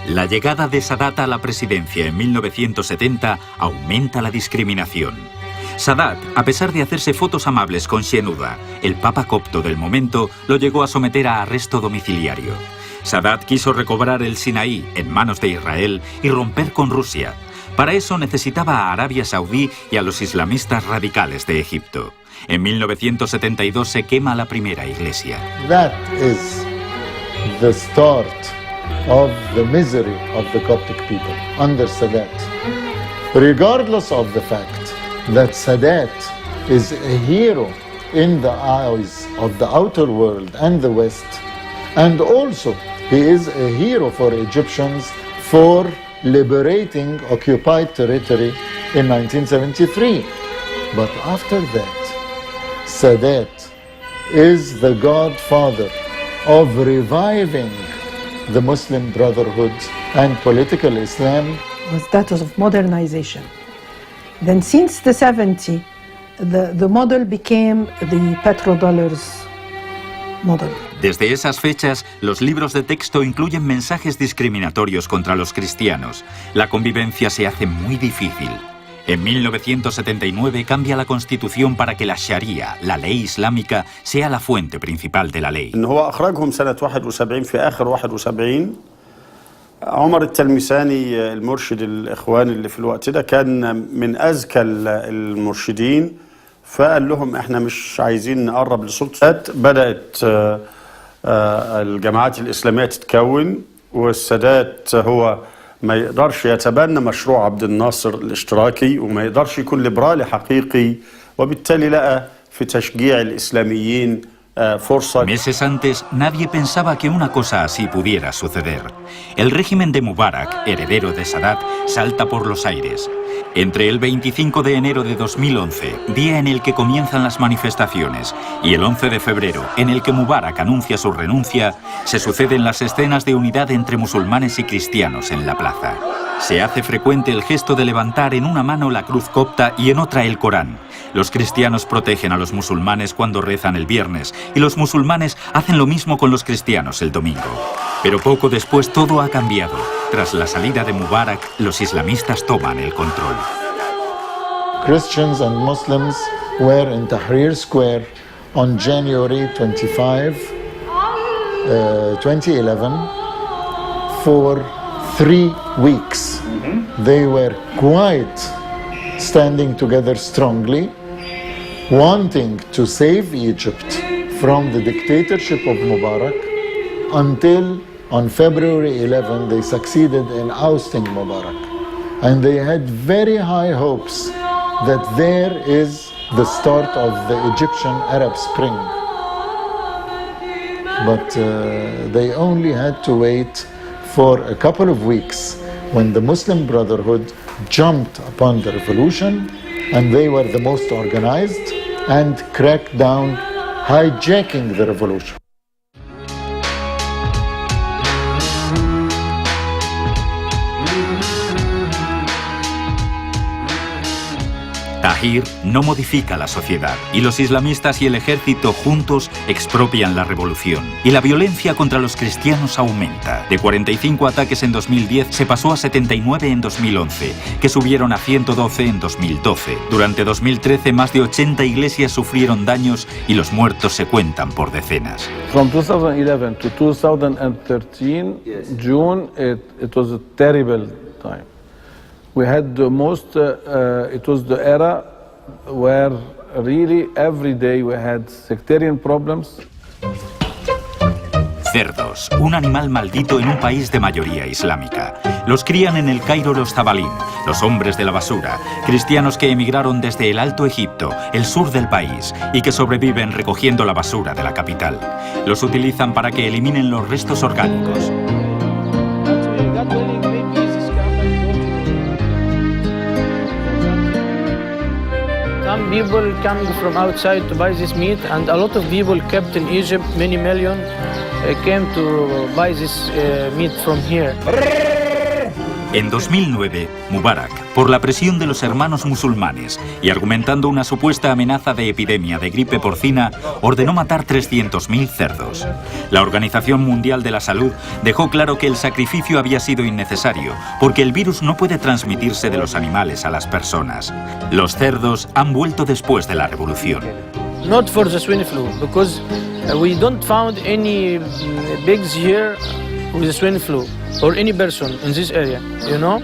La llegada de Sadat a la presidencia en 1970 aumenta la discriminación. Sadat, a pesar de hacerse fotos amables con Shenouda, el papa copto del momento, lo llegó a someter a arresto domiciliario. Sadat quiso recobrar el Sinaí en manos de Israel y romper con Rusia. Para eso necesitaba a Arabia Saudí y a los islamistas radicales de Egipto. En 1972 se quema la primera iglesia. That is the start of the misery of the Coptic people under Sadat. Regardless of the fact that Sadat is a hero in the eyes of the outer world and the West, and also he is a hero for Egyptians for liberating occupied territory in 1973. But after that, Sadat is the godfather of reviving the Muslim Brotherhood and political Islam. Was that of modernization. Then since the 70s, the model became the petrodollars model. Desde esas fechas, los libros de texto incluyen mensajes discriminatorios contra los cristianos. La convivencia se hace muy difícil. En 1979 cambia la Constitución para que la Sharia, la ley islámica, sea la fuente principal de la ley. هو أخرجهم سنة 71 في آخر 71. عمر التلمساني المرشد الإخواني اللي في الوقت ده كان من أذكى المرشدين فقال لهم احنا مش عايزين نقرب لسلطات. بدأت الجماعات الإسلامية تتكون والسادات هو ما يقدرش يتبنى مشروع عبد الناصر الاشتراكي وما يقدرش يكون ليبرالي حقيقي وبالتالي لقى في تشجيع الإسلاميين فرصة. Meses antes, nadie pensaba que una cosa así pudiera suceder. El régimen de Mubarak, heredero de Sadat, salta por los aires. Entre el 25 de enero de 2011, día en el que comienzan las manifestaciones, y el 11 de febrero, en el que Mubarak anuncia su renuncia, se suceden las escenas de unidad entre musulmanes y cristianos en la plaza. Se hace frecuente el gesto de levantar en una mano la cruz copta y en otra el Corán. Los cristianos protegen a los musulmanes cuando rezan el viernes y los musulmanes hacen lo mismo con los cristianos el domingo. Pero poco después todo ha cambiado. Tras la salida de Mubarak, los islamistas toman el control. Christians and Muslims were in Tahrir Square on January 25, 2011 for 3 weeks. They were quite standing together strongly, wanting to save Egypt from the dictatorship of Mubarak, until on February 11 they succeeded in ousting Mubarak. And they had very high hopes that there is the start of the Egyptian Arab Spring. But they only had to wait for a couple of weeks when the Muslim Brotherhood jumped upon the revolution, and they were the most organized and cracked down, hijacking the revolution. Tahrir no modifica la sociedad y los islamistas y el ejército juntos expropian la revolución. Y la violencia contra los cristianos aumenta. De 45 ataques en 2010 se pasó a 79 en 2011, que subieron a 112 en 2012. Durante 2013 más de 80 iglesias sufrieron daños y los muertos se cuentan por decenas. From 2011 to 2013, June, it was a terrible time. We had the most, it was the era where really every day we had sectarian problems. Cerdos, un animal maldito en un país de mayoría islámica. Los crían en el Cairo los zabalín, los hombres de la basura, cristianos que emigraron desde el Alto Egipto, el sur del país, y que sobreviven recogiendo la basura de la capital. Los utilizan para que eliminen los restos orgánicos. Some people coming from outside to buy this meat, and a lot of people kept in Egypt, many million, came to buy this meat from here. En 2009, Mubarak, por la presión de los hermanos musulmanes y argumentando una supuesta amenaza de epidemia de gripe porcina, ordenó matar 300.000 cerdos. La Organización Mundial de la Salud dejó claro que el sacrificio había sido innecesario, porque el virus no puede transmitirse de los animales a las personas. Los cerdos han vuelto después de la revolución. Not for the swine flu, because we don't found any pigs here with the swine flu, or any person in this area, you know?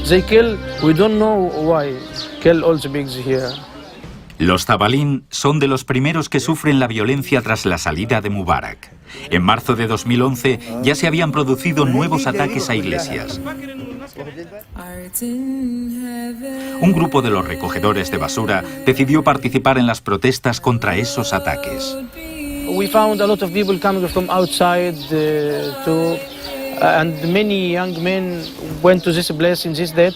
They kill, we don't know why, kill all the pigs here. Los zabalín son de los primeros que sufren la violencia tras la salida de Mubarak. En marzo de 2011 ya se habían producido nuevos ataques a iglesias. Un grupo de los recogedores de basura decidió participar en las protestas contra esos ataques. We found a lot of people coming from outside and many young men went to this place in this day,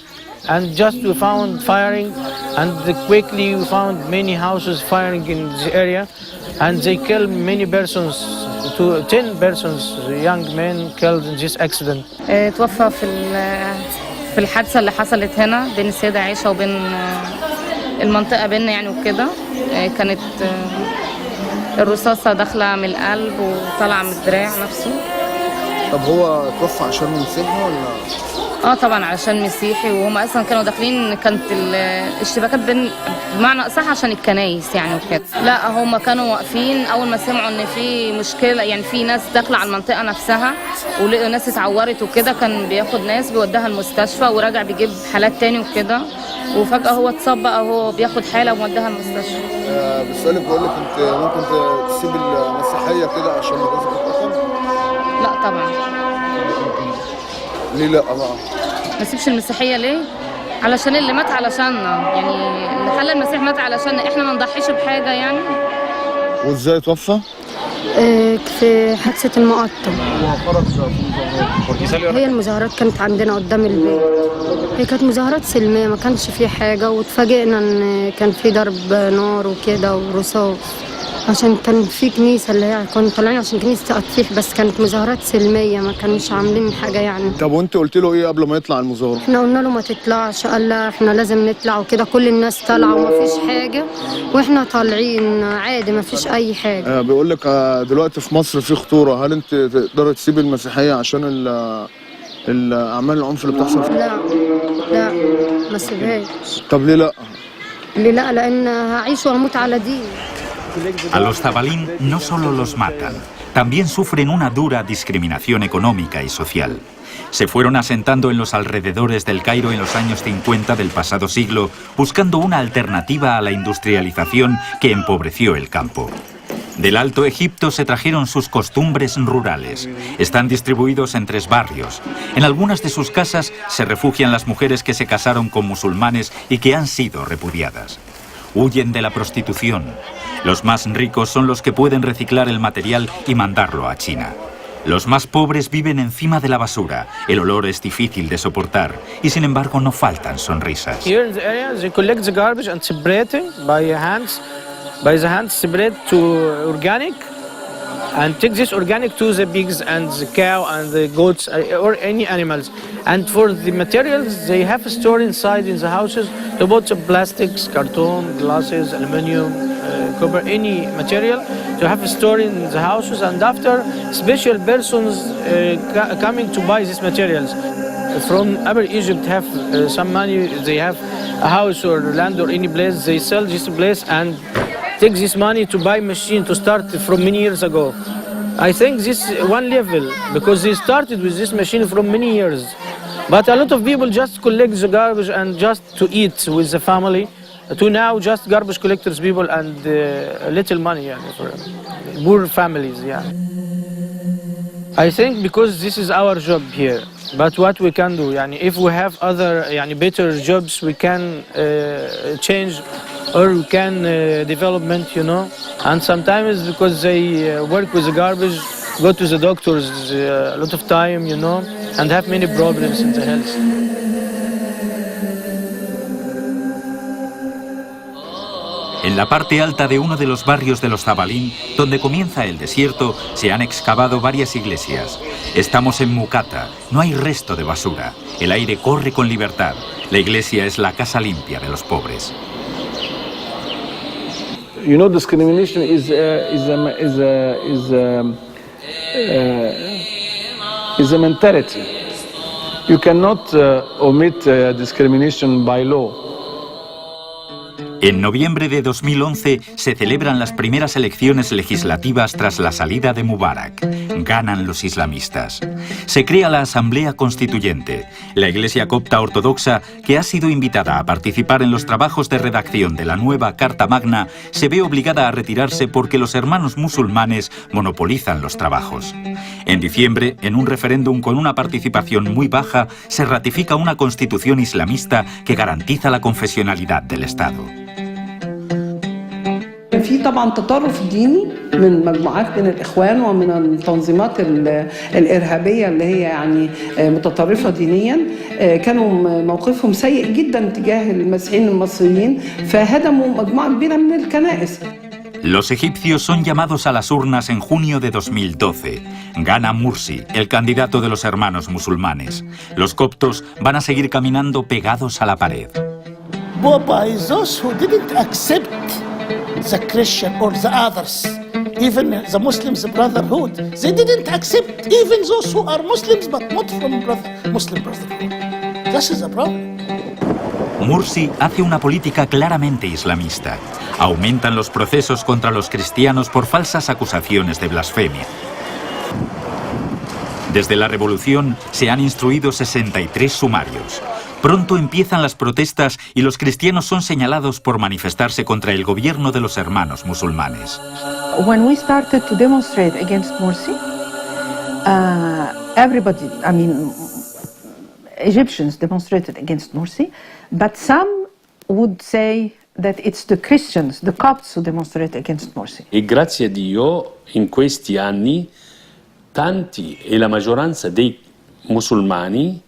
and just we found firing, and quickly we found many houses firing in the area, and they killed many persons, 10 persons, young men killed in this accident. توفى في الحادثة اللي حصلت هنا بين السيدة عائشة وبين المنطقة بيننا يعني وكده. كانت الرصاصة داخلة من القلب وطالعة من الدراع نفسه. طب هو توفى عشان مسيحي ولا؟ طبعا علشان مسيحي، وهم اصلا كانوا داخلين، كانت الاشتباكات بمعنى اصح عشان الكنايس يعني وكده. لا هم كانوا واقفين اول ما سمعوا ان في مشكله، يعني في ناس داخله على المنطقه نفسها ولقوا ناس اتعورت وكده، كان بياخد ناس بيوديها المستشفى وراجع بيجيب حالات تاني وكده، وفجاه هو اتصاب بقى، هو بياخد حاله وموديها المستشفى. بسألك بقول لك انت ممكن تسيب المسيحيه كده عشان جوزك اتقتل؟ لا طبعا. ليه لا بقى؟ ما اسيبش المسيحيه ليه؟ علشان اللي مات علشاننا، يعني اللي خلى المسيح مات علشاننا، احنا ما نضحيش بحاجه يعني. وازاي توفى؟ في حادثه المقطم. هي المظاهرات كانت عندنا قدام البيت، هي كانت مظاهرات سلميه، ما كانش فيه حاجه، واتفاجئنا ان كان في ضرب نار وكده ورصاص. عشان كان في كنيسة اللي هي كنا طالعين عشان كنيسة أطفيح، بس كانت مظاهرات سلمية، ما كانوش عاملين حاجة يعني. طب وانت قلت له ايه قبل ما يطلع المظاهرة؟ احنا قلنا له ما تطلعش، قال لا احنا لازم نطلع وكده، كل الناس طالعة ومفيش حاجة واحنا طالعين عادي مفيش أي حاجة. بيقول لك دلوقتي في مصر في خطورة، هل انت تقدر تسيب المسيحية عشان الأعمال العنف اللي بتحصل فيها؟ لا ما سيبهاش. طب ليه لا؟ ليه لا؟ لأن هعيش وهموت على دين. A los zabalín no solo los matan, también sufren una dura discriminación económica y social. Se fueron asentando en los alrededores del Cairo en los años 50 del pasado siglo, buscando una alternativa a la industrialización que empobreció el campo. Del Alto Egipto se trajeron sus costumbres rurales. Están distribuidos en 3 barrios. En algunas de sus casas se refugian las mujeres que se casaron con musulmanes y que han sido repudiadas. Huyen de la prostitución. Los más ricos son los que pueden reciclar el material y mandarlo a China. Los más pobres viven encima de la basura. El olor es difícil de soportar y sin embargo no faltan sonrisas. Here in the area, they collect the garbage and separate it by the hands separate to organic, and take this organic to the pigs and the cow and the goats or any animals. And for the materials, they have stored inside in the houses about plastics, carton, glasses, aluminium, copper, any material to have stored in the houses. And after, special persons coming to buy these materials. From Upper Egypt have some money, they have a house or land or any place, they sell this place and take this money to buy machine to start from many years ago. I think this one level, because they started with this machine from many years. But a lot of people just collect the garbage and just to eat with the family, to now just garbage collectors people and little money for poor families. Yeah. I think because this is our job here. But what we can do, if we have other better jobs, we can change or we can development, And sometimes because they work with the garbage, go to the doctors a lot of time, and have many problems in the health. En la parte alta de uno de los barrios de los Zabalín, donde comienza el desierto, se han excavado varias iglesias. Estamos en Mukata, no hay resto de basura. El aire corre con libertad. La iglesia es la casa limpia de los pobres. Discrimination is a mentality. You cannot omit discrimination by law. En noviembre de 2011 se celebran las primeras elecciones legislativas tras la salida de Mubarak. Ganan los islamistas. Se crea la Asamblea Constituyente. La Iglesia copta ortodoxa, que ha sido invitada a participar en los trabajos de redacción de la nueva Carta Magna, se ve obligada a retirarse porque los hermanos musulmanes monopolizan los trabajos. En diciembre, en un referéndum con una participación muy baja, se ratifica una constitución islamista que garantiza la confesionalidad del Estado. في طبعا تطرف ديني من مجموعات من الإخوان ومن التنظيمات الإرهابية اللي هي متطرفة دينيا، كانوا موقفهم سيء جدا تجاه المسيحيين المصريين، فهدموا مجموعة كبيرة من الكنائس. Los egipcios son llamados a las urnas en junio de 2012. Gana Mursi, el candidato de los hermanos musulmanes. Los coptos van a seguir caminando pegados a la pared. By those who didn't accept the Christian or the others, even the Muslims brotherhood, they didn't accept even those who are Muslims but not from Muslim brotherhood. This is a problem. Mursi hace una política claramente islamista. Aumentan los procesos contra los cristianos por falsas acusaciones de blasfemia. Desde la revolución se han instruido 63 sumarios. Pronto empiezan las protestas y los cristianos son señalados por manifestarse contra el gobierno de los hermanos musulmanes. When we started to demonstrate against Morsi, everybody, Egyptians demonstrated against Morsi, but some would say that it's the Christians, the Copts, who demonstrate against Morsi. E grazie a Dio, in questi anni, tanti e la maggioranza dei musulmani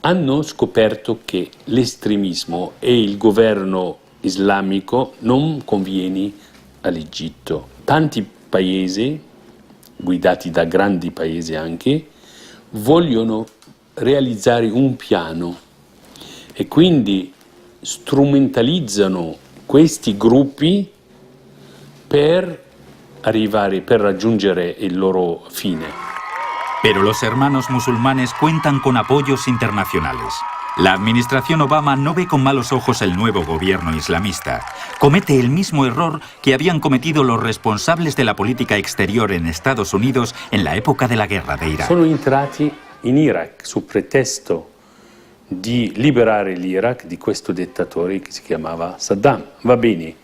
hanno scoperto che l'estremismo e il governo islamico non conviene all'Egitto. Tanti paesi, guidati da grandi paesi anche, vogliono realizzare un piano e quindi strumentalizzano questi gruppi per raggiungere el loro fine. Pero los hermanos musulmanes cuentan con apoyos internacionales. La administración Obama no ve con malos ojos el nuevo gobierno islamista. Comete el mismo error que habían cometido los responsables de la política exterior en Estados Unidos en la época de la guerra de Irak. Sono entrati in Iraq su pretesto di liberare l'Iraq di questo dittatore che si chiamava Saddam. Va bene,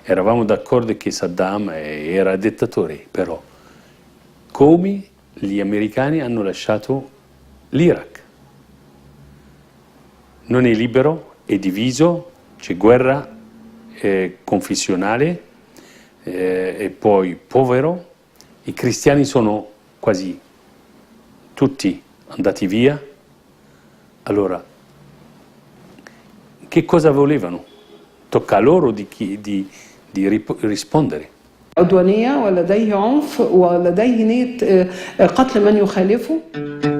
eravamo d'accordo che Saddam era dittatore, però come gli americani hanno lasciato l'Iraq? Non è libero, è diviso, c'è guerra confessionale e poi povero. I cristiani sono quasi tutti andati via. Allora, che cosa volevano? Tocca a loro di rispondere. عدوانية ولديه عنف ولديه نية قتل من يخالفه.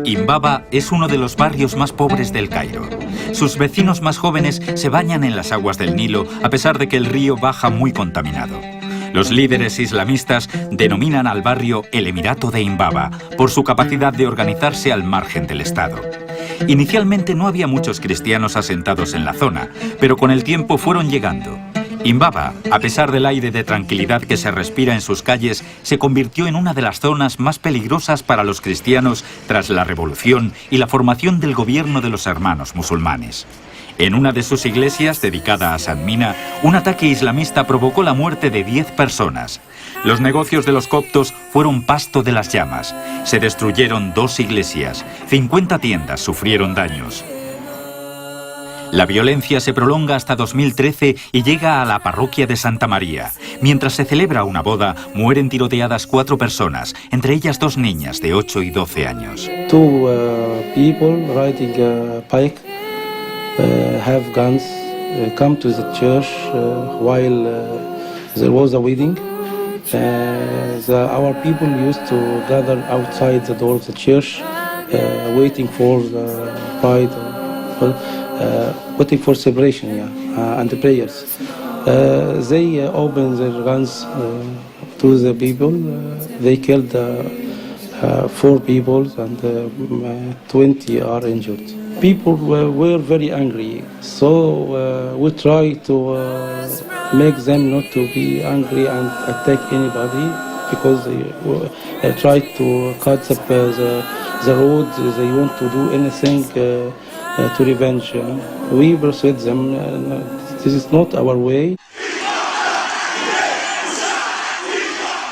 Imbaba es uno de los barrios más pobres del Cairo. Sus vecinos más jóvenes se bañan en las aguas del Nilo a pesar de que el río baja muy contaminado. Los líderes islamistas denominan al barrio el Emirato de Imbaba por su capacidad de organizarse al margen del Estado. Inicialmente no había muchos cristianos asentados en la zona, pero con el tiempo fueron llegando. Imbaba, a pesar del aire de tranquilidad que se respira en sus calles, se convirtió en una de las zonas más peligrosas para los cristianos tras la revolución y la formación del gobierno de los hermanos musulmanes. En una de sus iglesias, dedicada a San Mina, un ataque islamista provocó la muerte de 10 personas. Los negocios de los coptos fueron pasto de las llamas. Se destruyeron 2 iglesias, 50 tiendas sufrieron daños. La violencia se prolonga hasta 2013 y llega a la parroquia de Santa María. Mientras se celebra una boda, mueren tiroteadas 4 personas, entre ellas 2 niñas de 8 y 12 años. 2 people riding a bike have guns come to the church while there was a wedding. Our people used to gather outside the door of the church, waiting for the bride, waiting for celebration, and the prayers. They opened their guns to the people. They killed 4 people and 20 are injured. People were very angry, so we try to make them not to be angry and attack anybody, because they try to cut the road. They want to do anything to revenge. We persuade them this is not our way.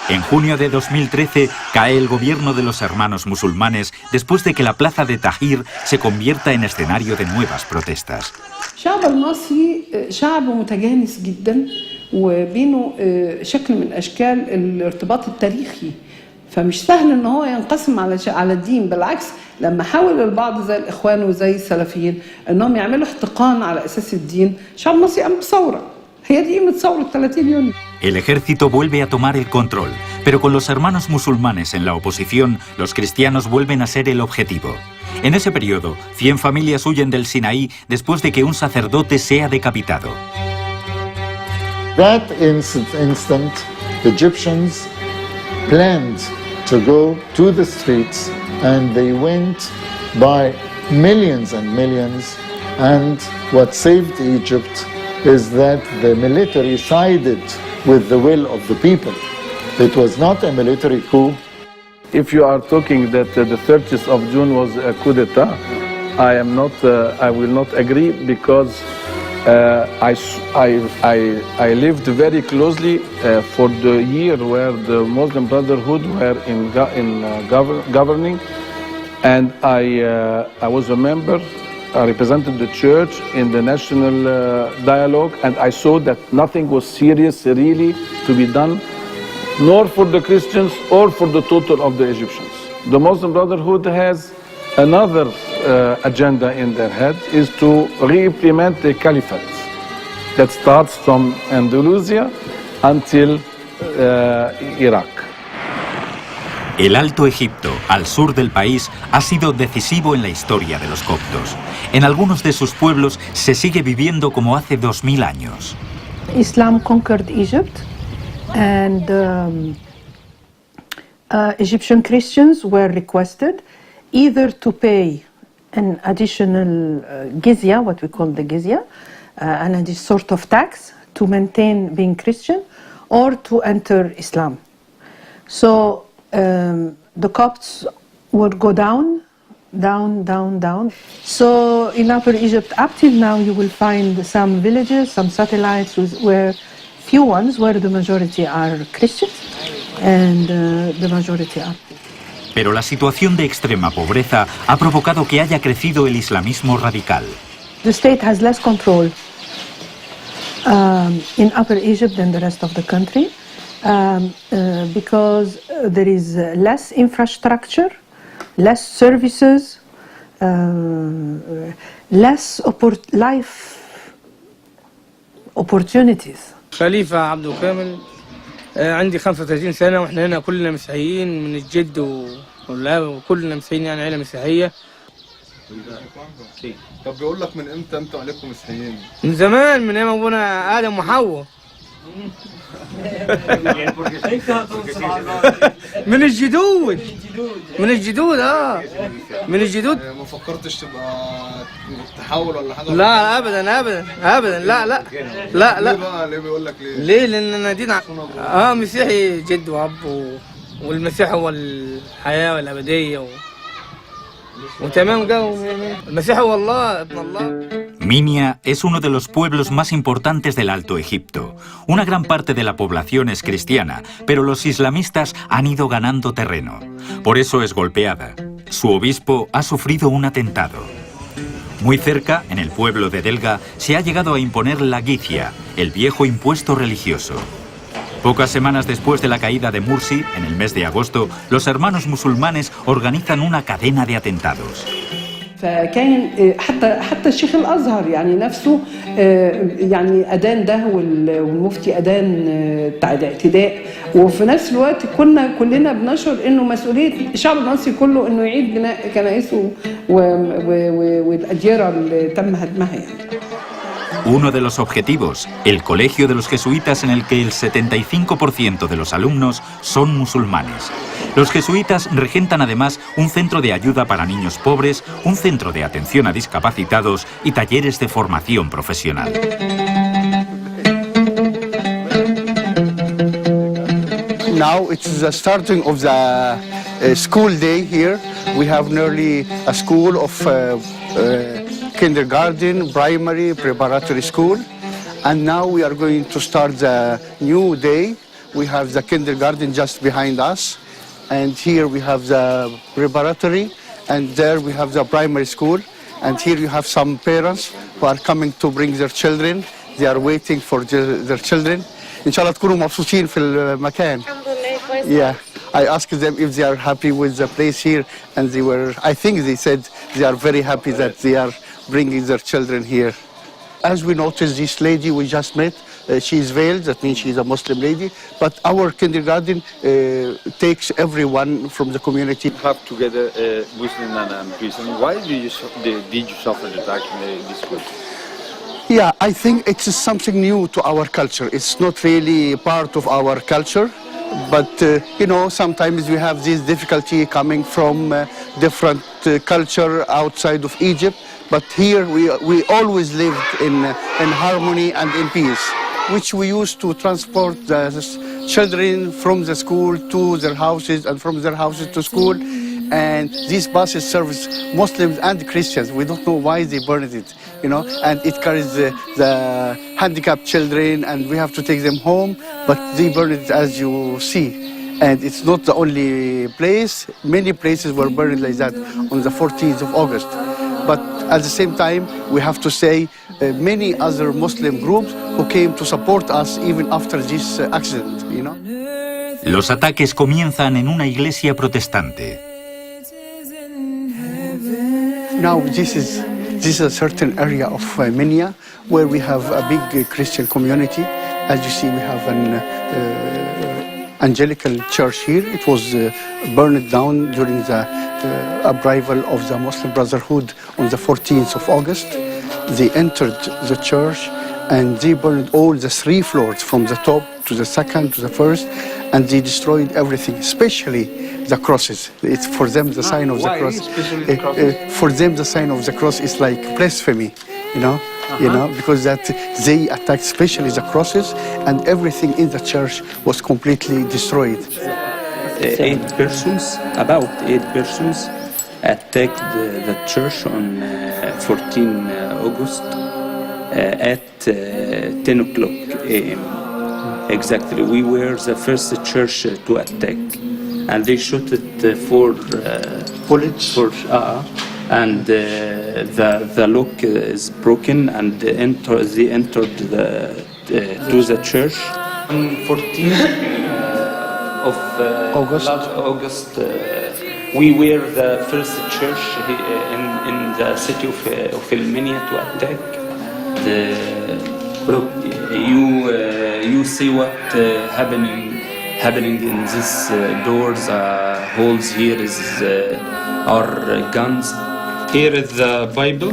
En junio de 2013 cae el gobierno de los hermanos musulmanes después de que la plaza de Tahrir se convierta en escenario de nuevas protestas. الشعب المصري شعب متجانس جدا وبينه شكل من اشكال الارتباط التاريخي، فمش سهل ان هو ينقسم على الدين. بالعكس، لما حاول البعض زي الاخوان وزي السلفيين انهم يعملوا احتقان على اساس الدين، الشعب المصري قام بثوره. هي دي قيمه ثوره 30 يونيو. El ejército vuelve a tomar el control, pero con los hermanos musulmanes en la oposición, los cristianos vuelven a ser el objetivo. En ese periodo, 100 familias huyen del Sinaí después de que un sacerdote sea decapitado. That instant, the Egyptians planned to go to the streets, and they went by millions and millions, and what saved Egypt is that the military sided with the will of the people. It was not a military coup. If you are talking that the 30th of June was a coup d'etat, I will not agree, because I lived very closely for the year where the Muslim Brotherhood were governing, and I was a member. I represented the church in the national dialogue, and I saw that nothing was serious really to be done, nor for the Christians or for the total of the Egyptians. The Muslim Brotherhood has another agenda in their head, is to re-implement the caliphate that starts from Andalusia until Iraq. El Alto Egipto, al sur del país, ha sido decisivo en la historia de los coptos. En algunos de sus pueblos se sigue viviendo como hace 2000 años. Islam conquered Egypt, and Egyptian Christians were requested either to pay an additional jizya, what we call the jizya, and a sort of tax to maintain being Christian, or to enter Islam. So the Copts would go down. So in Upper Egypt, up till now, you will find some villages, some satellites, where few ones where the majority are Christians and the majority are. Pero la situación de extrema pobreza ha provocado que haya crecido el islamismo radical. The state has less control in Upper Egypt than the rest of the country because there is less infrastructure, less services, less life opportunities. خليفة عبد كامل عندي 35 سنة واحنا هنا كلنا مسيحيين من الجد والاب وكلنا مسيحيين يعني عيلة مسيحية. طب بيقول لك من امتى انتوا عليكم مسيحيين؟ من زمان من ايام ابونا آدم وحواء. من الجدود من الجدود من الجدود. ما فكرتش تبقى تحول ولا حاجه؟ لا ابدا ابدا ابدا لا لا لا لا. ليه بقى؟ ليه بيقول لك ليه؟ ليه؟ لان انا دين مسيحي جد واب والمسيح هو الحياه والابديه وتمام جو. المسيح هو الله ابن الله. Minia es uno de los pueblos más importantes del Alto Egipto. Una gran parte de la población es cristiana, pero los islamistas han ido ganando terreno. Por eso es golpeada. Su obispo ha sufrido un atentado. Muy cerca, en el pueblo de Delga, se ha llegado a imponer la guicia, el viejo impuesto religioso. Pocas semanas después de la caída de Mursi, en el mes de agosto, los hermanos musulmanes organizan una cadena de atentados. فكان حتى الشيخ الازهر يعني نفسه يعني ادان ده والمفتي ادان بتاع الاعتداء وفي نفس الوقت كنا كلنا بنشعر انه مسؤوليه الشعب المصري كله انه يعيد بناء كنائسه والاديره اللي تم هدمها يعني. Uno de los objetivos, el colegio de los jesuitas en el que el 75% de los alumnos son musulmanes. Los jesuitas regentan además un centro de ayuda para niños pobres, un centro de atención a discapacitados y talleres de formación profesional. Now it's the starting of the school day here. We have nearly a school of kindergarten, primary, preparatory school. And now we are going to start the new day. We have the kindergarten just behind us. And here we have the preparatory. And there we have the primary school. And here you have some parents who are coming to bring their children. They are waiting for their children. Inshallah تكونوا مبسوطين في المكان. Yeah. I asked them if they are happy with the place here, and I think they said they are very happy that they are bringing their children here. As we noticed, this lady we just met, she is veiled, that means she is a Muslim lady, but our kindergarten takes everyone from the community. Have together Muslim and Christian. Why did you suffer the attack in this school? Yeah, I think it is something new to our culture. It's not really part of our culture. But, you know, sometimes we have this difficulty coming from different culture outside of Egypt. But here we always lived in harmony and in peace, which we used to transport the children from the school to their houses and from their houses to school. And these buses service Muslims and Christians. We don't know why they burned it, you know, and it carries the handicapped children, and we have to take them home, but they burn it as you see. And it's not the only place. Many places were burned like that on the 14th of August. But at the same time, we have to say many other Muslim groups who came to support us even after this accident, you know. Los ataques comienzan en una iglesia protestante. Now this is a certain area of Minya where we have a big Christian community, As you see, we have an Angelical church here. It was burned down during the arrival of the Muslim Brotherhood on the 14th of August. They entered the church and they burned all the 3 floors from the top to the second to the first, and they destroyed everything, especially the crosses. It's for them the sign of the cross. For them the sign of the cross is like blasphemy, you know, because that they attacked especially the crosses, and everything in the church was completely destroyed. About 8 persons attacked the church on 14 August at 10 o'clock a.m. Exactly. We were the first church to attack, and they shot it for bullets. And the lock is broken, and they entered to the church on 14th of August. We were the first church in the city of Almeria to attack. You see what happening in these doors, holes here is our guns. Here is the Bible,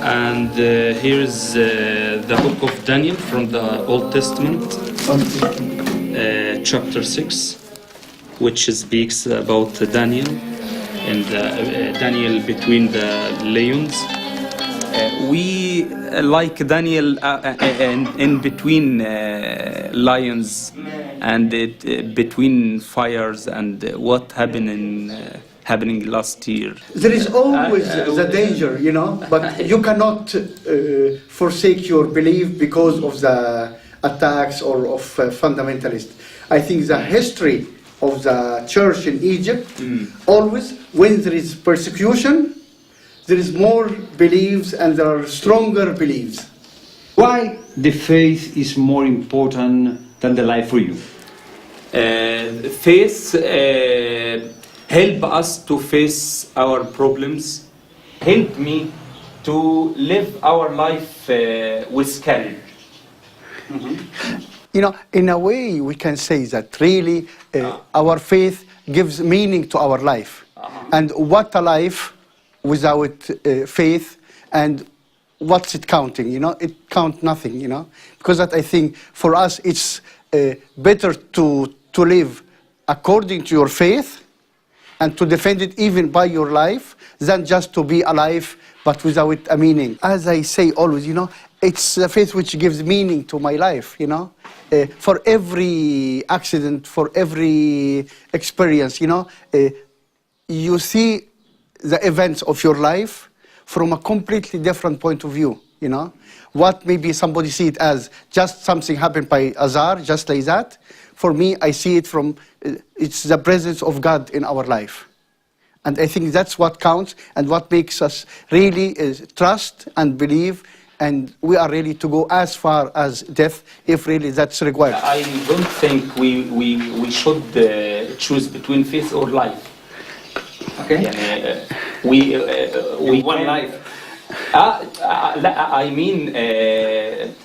and here is the book of Daniel from the Old Testament, chapter 6, which speaks about Daniel and Daniel between the lions. We like Daniel in between lions and between fires, and what happening last year. There is always the danger, you know, but you cannot forsake your belief because of the attacks or of fundamentalists. I think the history of the church in Egypt, always when there is persecution, there is more beliefs and there are stronger beliefs. Why the faith is more important than the life for you? Faith help us to face our problems, help me to live our life with courage. You know, in a way we can say that really our faith gives meaning to our life. And what a life without faith, and what's it counting, you know? It counts nothing, you know? Because that, I think for us it's better to live according to your faith and to defend it even by your life than just to be alive but without a meaning. As I say always, you know, it's the faith which gives meaning to my life, you know? For every accident, for every experience, you know, you see the events of your life from a completely different point of view, you know? What maybe somebody see it as just something happened by Azhar, just like that. For me, I see it from, it's the presence of God in our life. And I think that's what counts and what makes us really trust and believe, and we are ready to go as far as death if really that's required. I don't think we should choose between faith or life. Okay. We one life. I mean,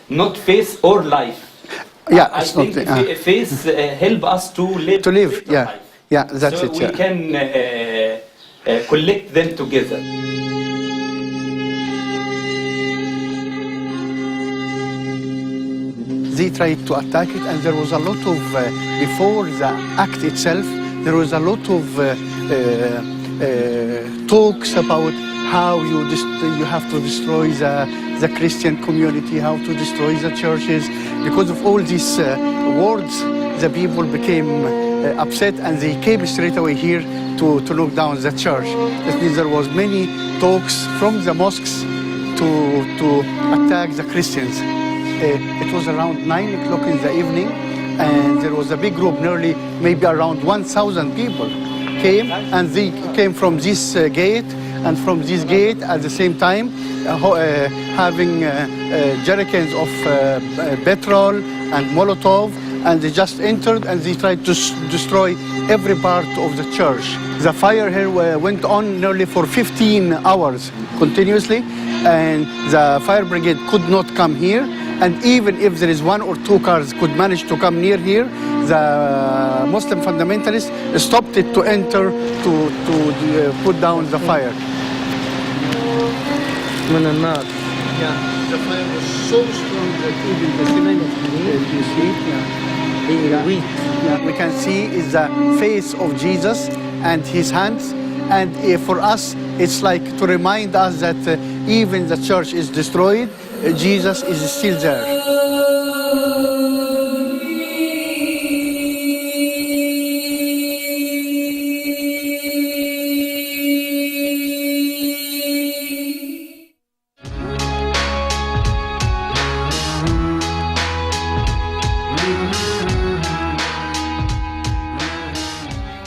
not faith or life. Yeah, I think faith help us to live. To live, yeah, life. Yeah, that's so it. We can collect them together. They tried to attack it, and there was a lot of before the act itself. There was a lot of talks about how you have to destroy the Christian community, how to destroy the churches. Because of all these words, the people became upset, and they came straight away here to knock down the church. That means there was many talks from the mosques to attack the Christians. It was around 9 o'clock in the evening, and there was a big group, nearly maybe around 1,000 people came, and they came from this gate and from this gate at the same time, having jerrycans of petrol and Molotov, and they just entered and they tried to destroy every part of the church. The fire here went on nearly for 15 hours continuously, and the fire brigade could not come here, And even if there is 1 or 2 cars could manage to come near here, the Muslim fundamentalists stopped it to enter to put down the fire. Yeah, the fire was so strong that even the cement you see, We can see is the face of Jesus and his hands. And for us, it's like to remind us that even the church is destroyed, Jesus is still there.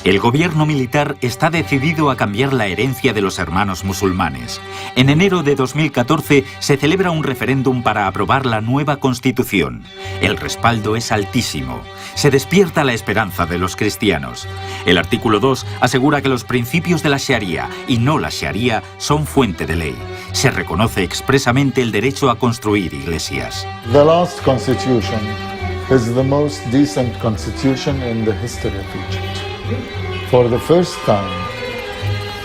El gobierno militar está decidido a cambiar la herencia de los hermanos musulmanes. En enero de 2014 se celebra un referéndum para aprobar la nueva constitución. El respaldo es altísimo. Se despierta la esperanza de los cristianos. El artículo 2 asegura que los principios de la Sharia y no la Sharia son fuente de ley. Se reconoce expresamente el derecho a construir iglesias. The last constitution is the most decent constitution in the history of Egypt. For the first time,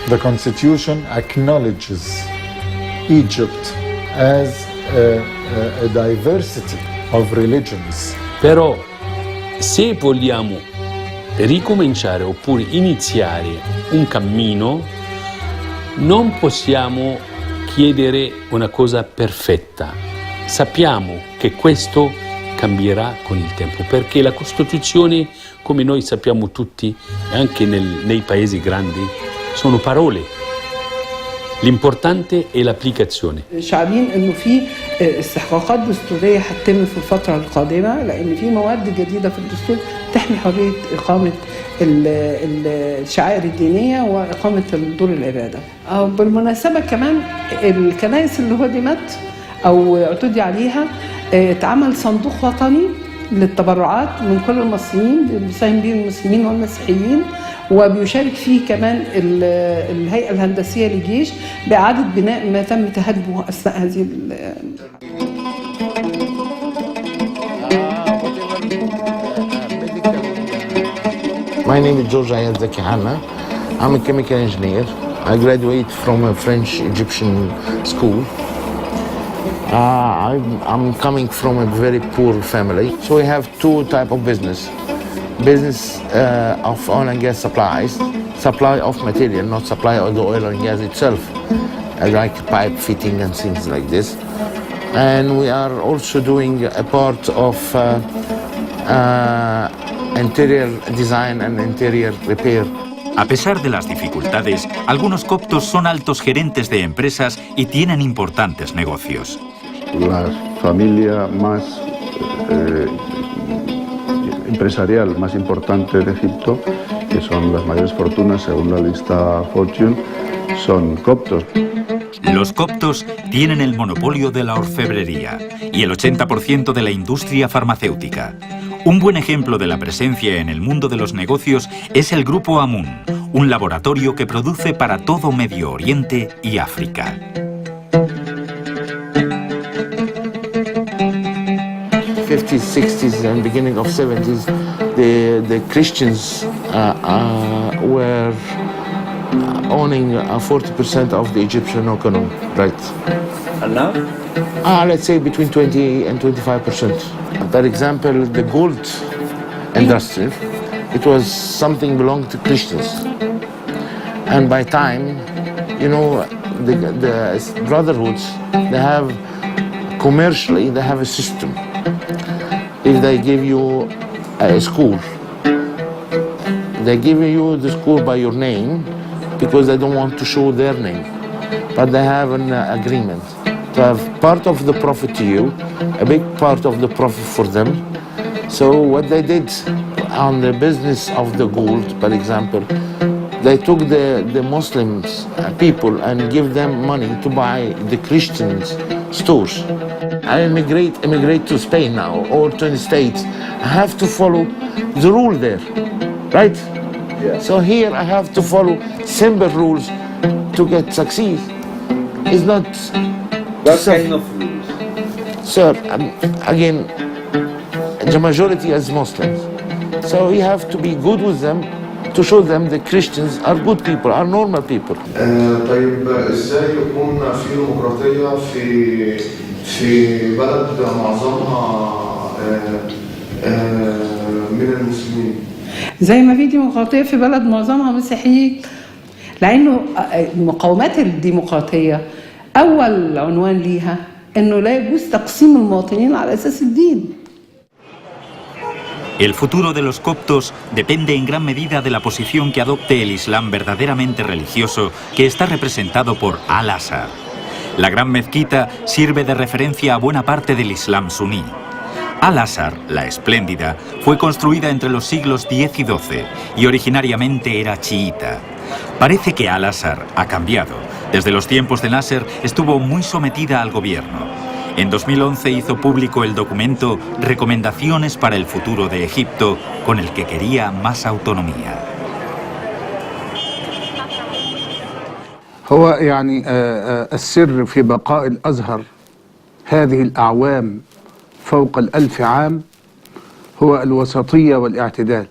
the Constitution acknowledges Egypt as a diversity of religions. Però se vogliamo ricominciare oppure iniziare un cammino, non possiamo chiedere una cosa perfetta. Sappiamo che questo cambierà con il tempo, perché la Costituzione, come noi sappiamo tutti, anche nei paesi grandi, sono parole. L'importante è l'applicazione. شعبين انه في استحقاقات دستوريه هتتم في الفتره القادمه، لان في مواد جديده في الدستور تحمي حريه اقامه الشعائر الدينيه واقامه دور العباده. بالمناسبه كمان الكنائس اللي هدمت او اعتدي عليها اتعمل صندوق وطني للتبرعات من كل المصريين بيساهم به المسلمين والمسيحيين، وبيشارك فيه كمان الهيئة الهندسية للجيش بإعادة بناء ما تم تهدمه أثناء هذه My name is George Ayad Zaki Hanna. I'm a chemical engineer. I graduated from a French-Egyptian school. I'm coming from a very poor family. So we have two types of business. Business of oil and gas supplies, supply of material, not supply of the oil and gas itself, like pipe fitting and things like this. And we are also doing a part of interior design and interior repair. A pesar de las dificultades, algunos coptos son altos gerentes de empresas y tienen importantes negocios. La familia más empresarial más importante de Egipto, que son las mayores fortunas según la lista Fortune, son coptos. Los coptos tienen el monopolio de la orfebrería y el 80% de la industria farmacéutica. Un buen ejemplo de la presencia en el mundo de los negocios es el Grupo Amun, un laboratorio que produce para todo Medio Oriente y África. 50s, 60s, and beginning of 70s, the Christians were owning 40% of the Egyptian economy, right? And now? Let's say between 20 and 25%. For example, the gold industry, it was something belonged to Christians. And by time, you know, the brotherhoods, they have, commercially, they have a system. If they give you a school, they give you the school by your name because they don't want to show their name. But they have an agreement to have part of the profit to you, a big part of the profit for them. So what they did on the business of the gold, for example, they took the Muslims people and give them money to buy the Christians' stores. I immigrate to Spain now or to the States. I have to follow the rule there, right? Yeah. So here I have to follow simple rules to succeed. It's not. What kind of rules? Sir, again, the majority is Muslims. So we have to be good with them to show them the Christians are good people, are normal people. طيب ازاي يكون في ديمقراطية في بلد معظمها من المسلمين؟ زي ما في ديمقراطية في بلد معظمها مسيحيين، لأنه مقاومات الديمقراطية أول عنوان ليها إنه لا يجوز تقسيم المواطنين على أساس الدين. El futuro de los coptos depende en gran medida de la posición que adopte el Islam verdaderamente religioso, que está representado por Al Azhar. La gran mezquita sirve de referencia a buena parte del Islam suní. Al Azhar, la espléndida, fue construida entre los siglos X y XII y originariamente era chiita. Parece que Al Azhar ha cambiado. Desde los tiempos de Nasser estuvo muy sometida al gobierno. En 2011 hizo público el documento Recomendaciones para el futuro de Egipto, con el que quería más autonomía. هو يعني السر في بقاء الأزهر هذه الأعوام فوق 1000 عام هو الوسطية والاعتدال.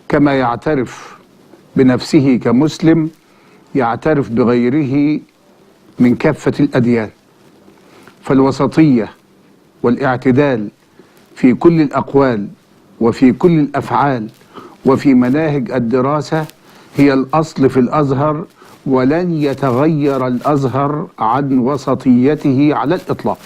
كما يعترف بنفسه كمسلم يعترف بغيره من كافة الأديان. فالوسطية والاعتدال في كل الأقوال وفي كل الأفعال وفي مناهج الدراسة هي الأصل في الأزهر، ولن يتغير الأزهر عن وسطيته على الإطلاق.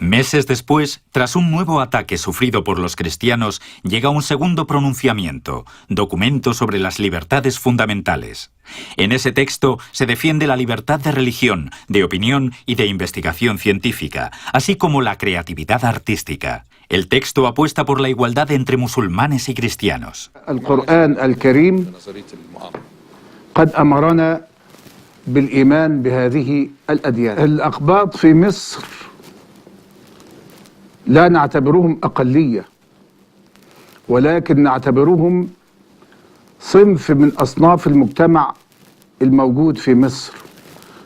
Meses después, tras un nuevo ataque sufrido por los cristianos, llega un segundo pronunciamiento, documento sobre las libertades fundamentales. En ese texto se defiende la libertad de religión, de opinión y de investigación científica, así como la creatividad artística. El texto apuesta por la igualdad entre musulmanes y cristianos. El Corán al-Karim قد أمرنا بالإيمان بهذه الأديان. الأقباط في مصر لا نعتبرهم أقلية، ولكن نعتبرهم صنف من أصناف المجتمع الموجود في مصر،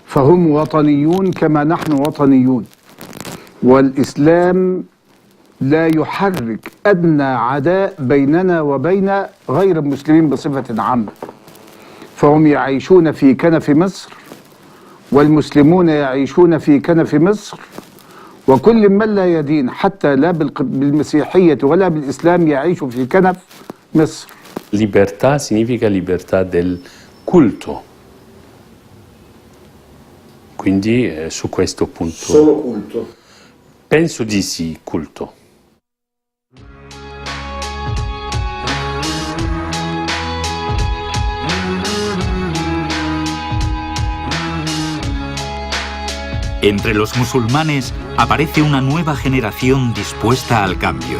فهم وطنيون كما نحن وطنيون، والإسلام لا يحرك أدنى عداء بيننا وبين غير المسلمين بصفة عامة. فهم يعيشون في كنف مصر والمسلمون يعيشون في كنف مصر، وكل من لا يدين حتى لا بالمسيحية ولا بالإسلام يعيش في كنف مصر. Libertà significa libertà del culto. Quindi su questo punto... Solo culto? Penso di sì, culto. Entre los musulmanes aparece una nueva generación dispuesta al cambio.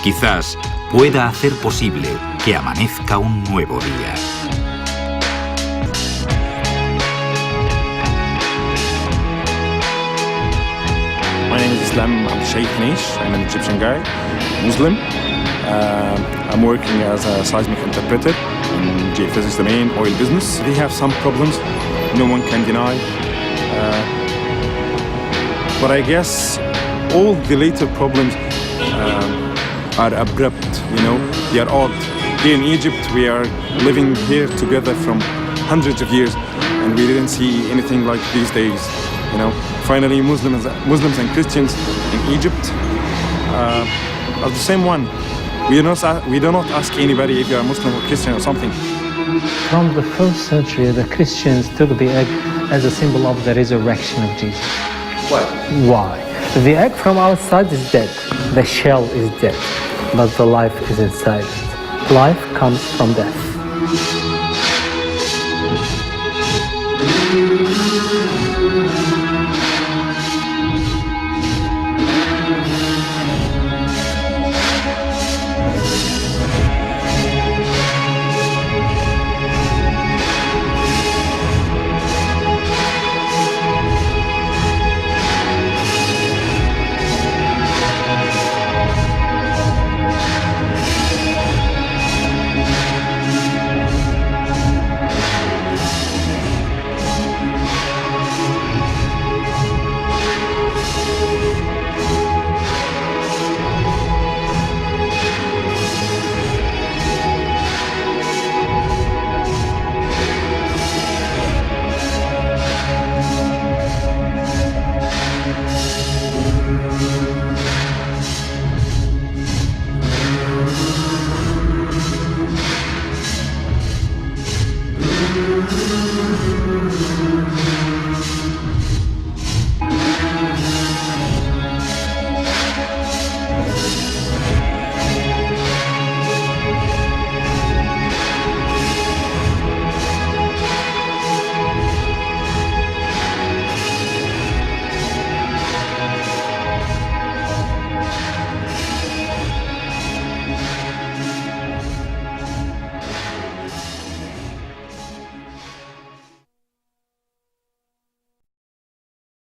Quizás pueda hacer posible que amanezca un nuevo día. My name is Islam Sheikh Nish. I'm an Egyptian guy, Muslim. I'm working as a seismic interpreter in geophysics domain, oil business. They have some problems, no one can deny. But I guess all the later problems are abrupt, you know, they are odd. Here in Egypt, we are living here together from hundreds of years, and we didn't see anything like these days, you know. Finally, Muslims and Christians in Egypt are the same one. We do not ask anybody if you are Muslim or Christian or something. From the 1st century, the Christians took the egg as a symbol of the resurrection of Jesus. Why? The egg from outside is dead, the shell is dead, but the life is inside it. Life comes from death.